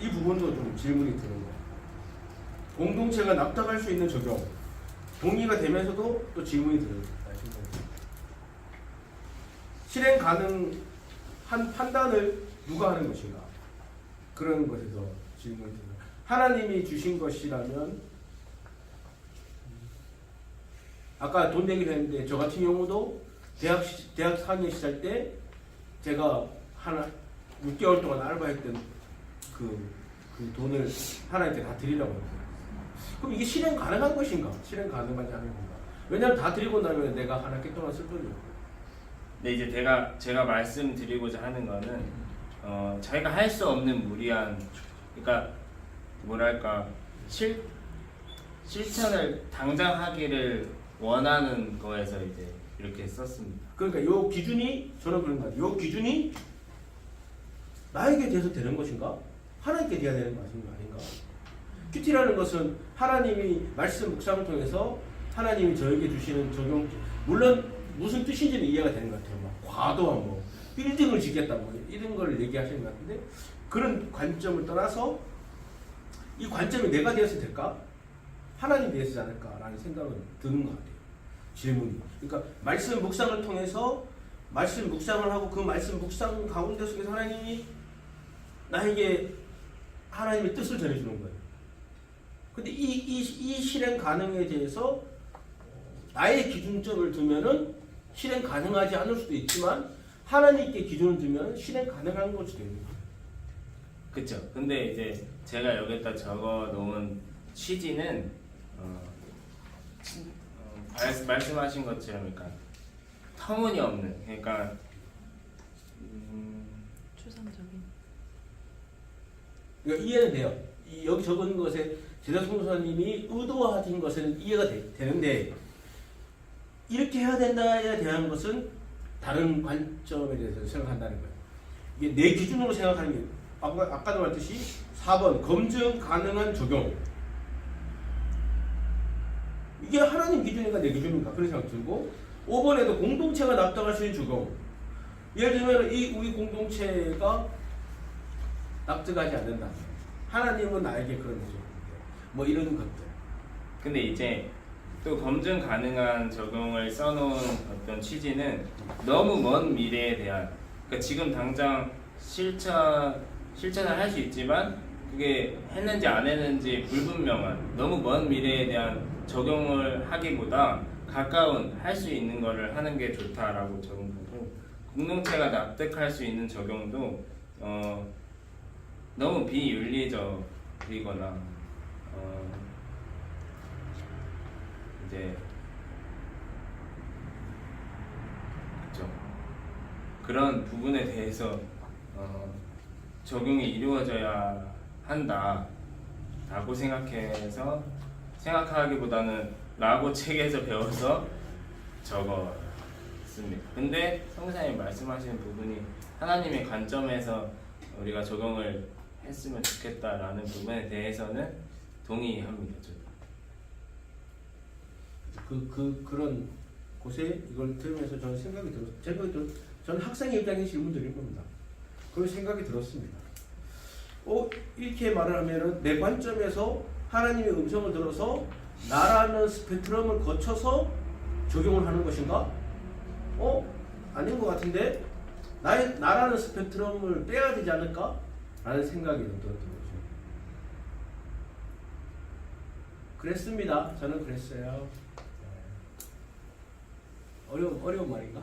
이 부분도 좀 질문이 드는 거예요. 공동체가 납득할 수 있는 적용 동의가 되면서도 또 질문이 드는 거예요. 실행 가능한 판단을 누가 하는 것인가 그런 것에서 질문이 드는 거예요. 하나님이 주신 것이라면 아까 돈 내기로 했는데 저 같은 경우도 대학 4학년 시절 때 제가 6개월 동안 알바했던 그 돈을 하나님께 다 드리라고 했어요. 그럼 이게 실행 가능한 것인가? 실행 가능하지 않은 건가? 왜냐하면 다 드리고 나면 내가 하나님께 동안 쓸 돈이 없고. 근데 이제 제가 말씀드리고자 하는 거는 자기가 할 수 없는 무리한 그러니까 뭐랄까 실천을 당장 하기를 원하는 거에서 이제 이렇게 썼습니다. 그러니까 요 기준이 저는 그런 것 같아요. 요 기준이 나에게 대해서 되는 것인가? 하나님께 돼야 되는 것인가 아닌가? 큐티라는 것은 하나님이 말씀 묵상을 통해서 하나님이 저에게 주시는 적용 물론 무슨 뜻인지는 이해가 되는 것 같아요. 막 과도한 뭐 빌딩을 짓겠다 뭐 이런 걸 얘기하시는 것 같은데 그런 관점을 떠나서 이 관점이 내가 되어서 될까? 하나님 되어서지 않을까라는 생각은 드는 것 같아요. 질문이. 그러니까 말씀 묵상을 통해서 말씀 묵상을 하고 그 말씀 묵상 가운데 속에서 하나님이 나에게 하나님의 뜻을 전해주는 거예요. 근데 이 실행 가능에 대해서 나의 기준점을 두면은 실행 가능하지 않을 수도 있지만 하나님께 기준을 두면 실행 가능한 걸 수도 있는 거예요. 그쵸. 근데 이제 제가 여기다 적어 놓은 취지는 말씀하신 것처럼 그러니까 터무니없는 그러니까 추상적인. 그러니까 이해는 돼요. 여기 적은 것에 제자성 목사님이 의도하신 것은 이해가 되는데 이렇게 해야 된다에 대한 것은 다른 관점에 대해서 생각한다는 거예요. 이게 내 기준으로 생각하는 게 아까도 말했듯이 4번 검증 가능한 적용 이게 하나님 기준인가 내 기준인가 그런 생각 들고 5번에도 공동체가 납득할 수 있는 적용 예를 들면 이 우리 공동체가 납득하지 않는다. 하나님은 나에게 그런 거죠. 뭐 이런 것들. 근데 이제 또 검증 가능한 적용을 써놓은 어떤 취지는 너무 먼 미래에 대한 그러니까 지금 당장 실천을 할 수 있지만 그게 했는지 안 했는지 불분명한 너무 먼 미래에 대한 적용을 하기보다 가까운 할 수 있는 거를 하는 게 좋다라고 적은 거고 공동체가 납득할 수 있는 적용도 너무 비윤리적이거나 이제 그렇죠. 그런 부분에 대해서 적용이 이루어져야 한다라고 생각하기보다는 라고 책에서 배워서 적었습니다. 없습니다. 근데 성사님 말씀하시는 부분이 하나님의 관점에서 우리가 적용을 했으면 좋겠다라는 부분에 대해서는 동의합니다. 저도. 그런 곳에 이걸 들으면서 저는 생각이 저는 학생의 입장에서 질문 드린 겁니다. 그런 생각이 들었습니다. 이렇게 말을 하면은 내 관점에서 하나님의 음성을 들어서 나라는 스펙트럼을 거쳐서 적용을 하는 것인가? 아닌 것 같은데 나라는 스펙트럼을 빼야 되지 않을까? 라는 생각이 들었던 거죠. 그랬습니다. 저는 그랬어요. 어려운 말인가?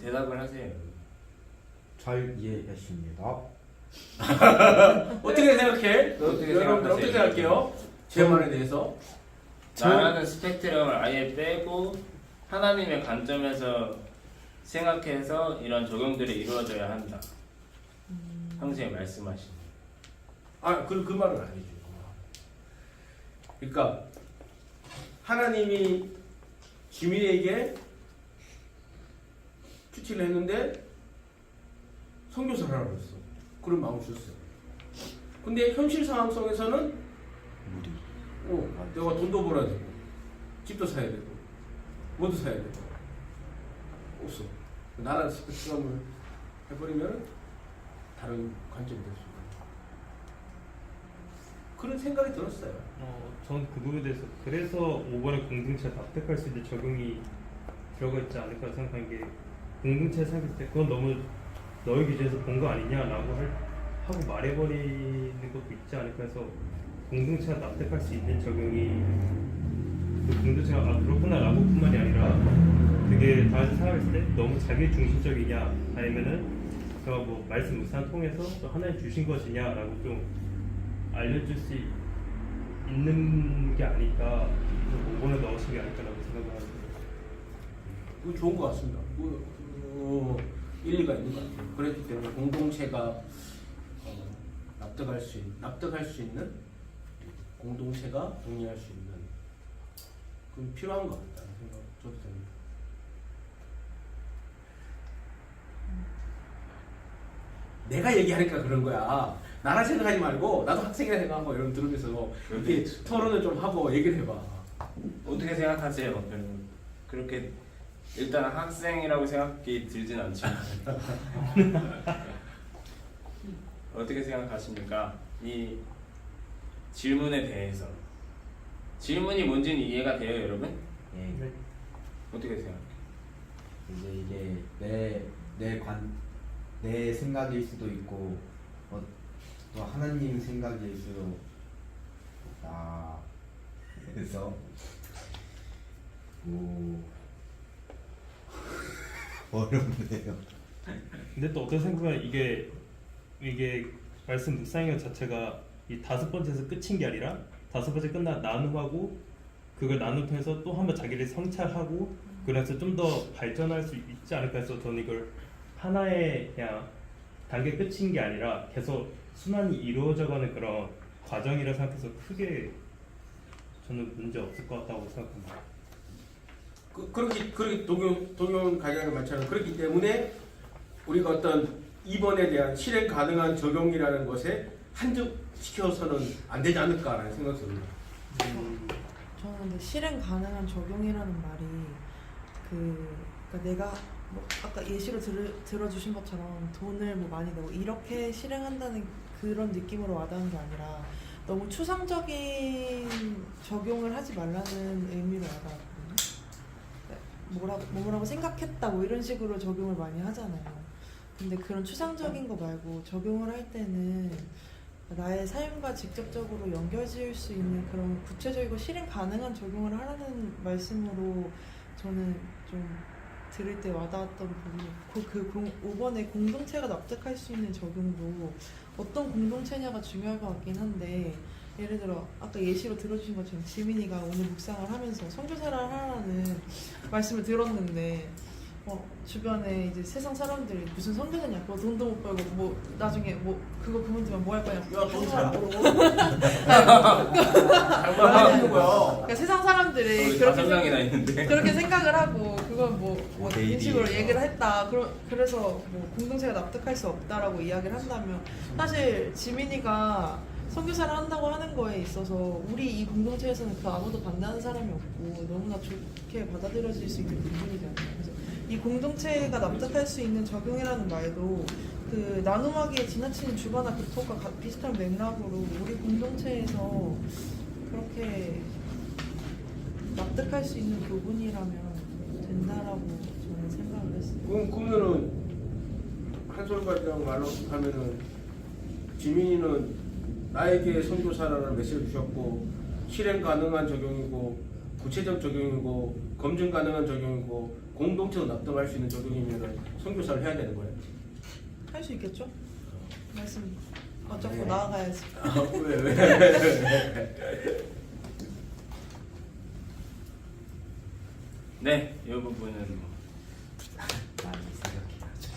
대답을 하세요. 잘 이해했습니다. 어떻게 생각해? 어떻게 여러분들 어떻게 생각하세요? 생각해요? 제 말에 대해서? 나라는 스펙트럼을 아예 빼고 하나님의 관점에서 생각해서 이런 적용들이 이루어져야 한다. 형제의 말씀하신. 그 말은 아니죠. 그러니까 하나님이 지민에게 큐티를 했는데 선교사를 하라고 했어. 그런 마음을 줬어요. 근데 현실 상황 속에서는 내가 돈도 벌어야 되고 집도 사야 되고 뭐도 사야 되고 없어. 나라는 스펙트럼을 해버리면 다른 관점이 될 수 있는 그런 생각이 들었어요. 전 그 부분에 대해서 그래서 5번에 공동체 납득할 수 있는 적용이 들어가 있지 않을까 생각하는 게 공동체 생각할 때 그건 너무 너의 기준에서 본 거 아니냐라고 하고 말해버리는 것도 있지 않을까 해서 공동체가 납득할 수 있는 적용이 그 공동체가 그렇구나라고 뿐만이 아니라 되게 다른 생각했을 때 너무 자기 중심적이냐 아니면은 제가 뭐 말씀 묵상 통해서 또 하나님 주신 것이냐라고 좀 알려줄 수 있는 게 아닐까 5번에 넣으신 게 아닐까라고 생각을 하는데 그거 좋은 것 같습니다. 일리가 있는 것 같아요. 그렇기 때문에 공동체가 납득할 수 있는 공동체가 동의할 수 있는 그건 필요한 것 같다는 생각 저도 듭니다. 내가 얘기하니까 그런 거야. 나라 생각하지 말고 나도 학생이라 생각하고 이런 들으면서 이렇게 토론을 좀 하고 얘기를 해봐. 어떻게 생각하세요? 여러분? 그렇게 일단 학생이라고 생각이 들진 않지만 어떻게 생각하십니까? 이 질문에 대해서 질문이 뭔지는 이해가 돼요, 여러분? 예. 어떻게 생각해요? 이제 이게 내 생각일 수도 있고 또 하나님 생각일 수도 있다. 그래서 어렵네요. 근데 또 어떤 생각하면 이게 말씀 묵상의 자체가 이 5번째에서 끝인 게 아니라 5번째 끝나 나눔하고 그걸 나눔 통해서 또 한번 자기를 성찰하고 그래서 좀 더 발전할 수 있지 않을까 해서 저는 이걸 하나의 그냥 단계 끝인 게 아니라 계속 순환이 이루어져가는 그런 과정이라 생각해서 크게 저는 문제 없을 것 같다고 생각합니다. 그렇게 동영 가정의 말처럼 그렇기 때문에 우리가 어떤 2번에 대한 실행 가능한 적용이라는 것에 한정시켜서는 안 되지 않을까라는 생각이 듭니다. 저는 근데 실행 가능한 적용이라는 말이 그러니까 내가 뭐 아까 예시로 들어주신 것처럼 돈을 뭐 많이 내고 이렇게 실행한다는 그런 느낌으로 와닿은 게 아니라 너무 추상적인 적용을 하지 말라는 의미로 와닿았거든요. 뭐라고 생각했다 뭐 이런 식으로 적용을 많이 하잖아요. 근데 그런 추상적인 거 말고 적용을 할 때는 나의 삶과 직접적으로 연결지을 수 있는 그런 구체적이고 실행 가능한 적용을 하라는 말씀으로 저는 좀 들을 때 와닿았던 부분이 5번에 공동체가 납득할 수 있는 적용도 어떤 공동체냐가 중요할 것 같긴 한데 예를 들어 아까 예시로 들어주신 것처럼 지민이가 오늘 묵상을 하면서 선교사를 하라는 말씀을 들었는데 주변에 이제 세상 사람들이 무슨 선교사냐고 돈도 못 벌고 뭐 나중에 뭐 그거 그만두면 뭐 할 거냐고. 야돈잘 벌어. 잘 하는 거야. 그러니까 세상 사람들이 다섯 명이나 있는데. 그렇게 생각을 하고 그건 뭐 이런 데이리. 식으로 얘기를 했다. 그래서 뭐 공동체가 납득할 수 없다라고 이야기를 한다면 사실 지민이가 선교사를 한다고 하는 거에 있어서 우리 이 공동체에서는 그 아무도 반대하는 사람이 없고 너무나 좋게 받아들여질 수 있는 부분이잖아요. 그래서 이 공동체가 납득할 수 있는 적용이라는 말도 그 나눔하기에 지나치는 주거나 그것과 비슷한 맥락으로 우리 공동체에서 그렇게 납득할 수 있는 부분이라면 된다라고 저는 생각을 했어요. 그러면은 한솔가지랑 말로 하면은 지민이는 나에게 선교사라는 메시지를 주셨고 실행 가능한 적용이고 구체적 적용이고 검증 가능한 적용이고 공동체도 납득할 수 있는 적용이면은 선교사를 해야 되는 거예요. 할 수 있겠죠? 말씀 어차피 네. 나아가야지. 왜? 네, 이 부분은 뭐 많이 생각해야죠.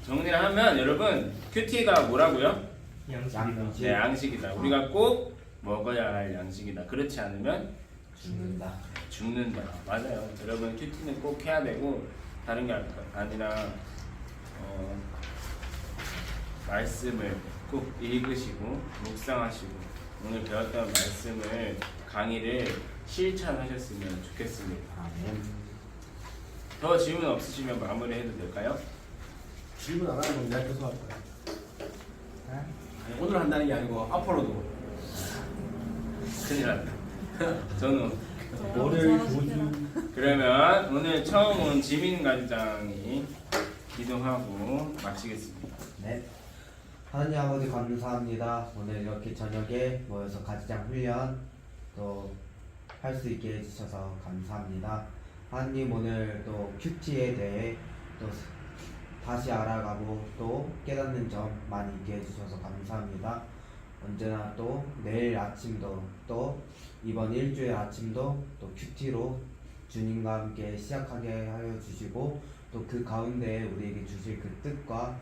정리를 하면 여러분 큐티가 뭐라고요? 양식이다. 네, 양식이다. 우리가 꼭 먹어야 할 양식이다. 그렇지 않으면 죽는다. 죽는다. 맞아요. 여러분 큐티는 꼭 해야 되고 다른 게 아니라 말씀을 꼭 읽으시고 묵상하시고 오늘 배웠던 말씀을 강의를 실천하셨으면 좋겠습니다. 아멘. 더 질문 없으시면 마무리해도 될까요? 질문 안 하는 건 내가 계속 할 거야. 오늘 한다는 게 아니고 앞으로도. 큰일 났다. 저는 너를 그러면 오늘 처음 온 지민 관장이 기도하고 마치겠습니다. 네. 하나님 아버지 감사합니다. 오늘 이렇게 저녁에 모여서 가지장 훈련 또 할 수 있게 해주셔서 감사합니다. 하나님 오늘 또 큐티에 대해 또 다시 알아가고 또 깨닫는 점 많이 있게 해주셔서 감사합니다. 언제나 또 내일 아침도 또 이번 일주일 아침도 또 큐티로 주님과 함께 시작하게 하여 주시고 또 그 가운데 우리에게 주실 그 뜻과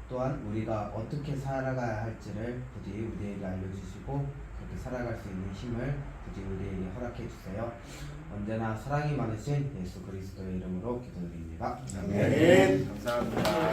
또한 우리가 어떻게 살아가야 할지를 부디 우리에게 알려주시고 그렇게 살아갈 수 있는 힘을 부디 우리에게 허락해 주세요. 언제나 사랑이 많으신 예수 그리스도의 이름으로 기도드립니다. 아멘. 감사합니다.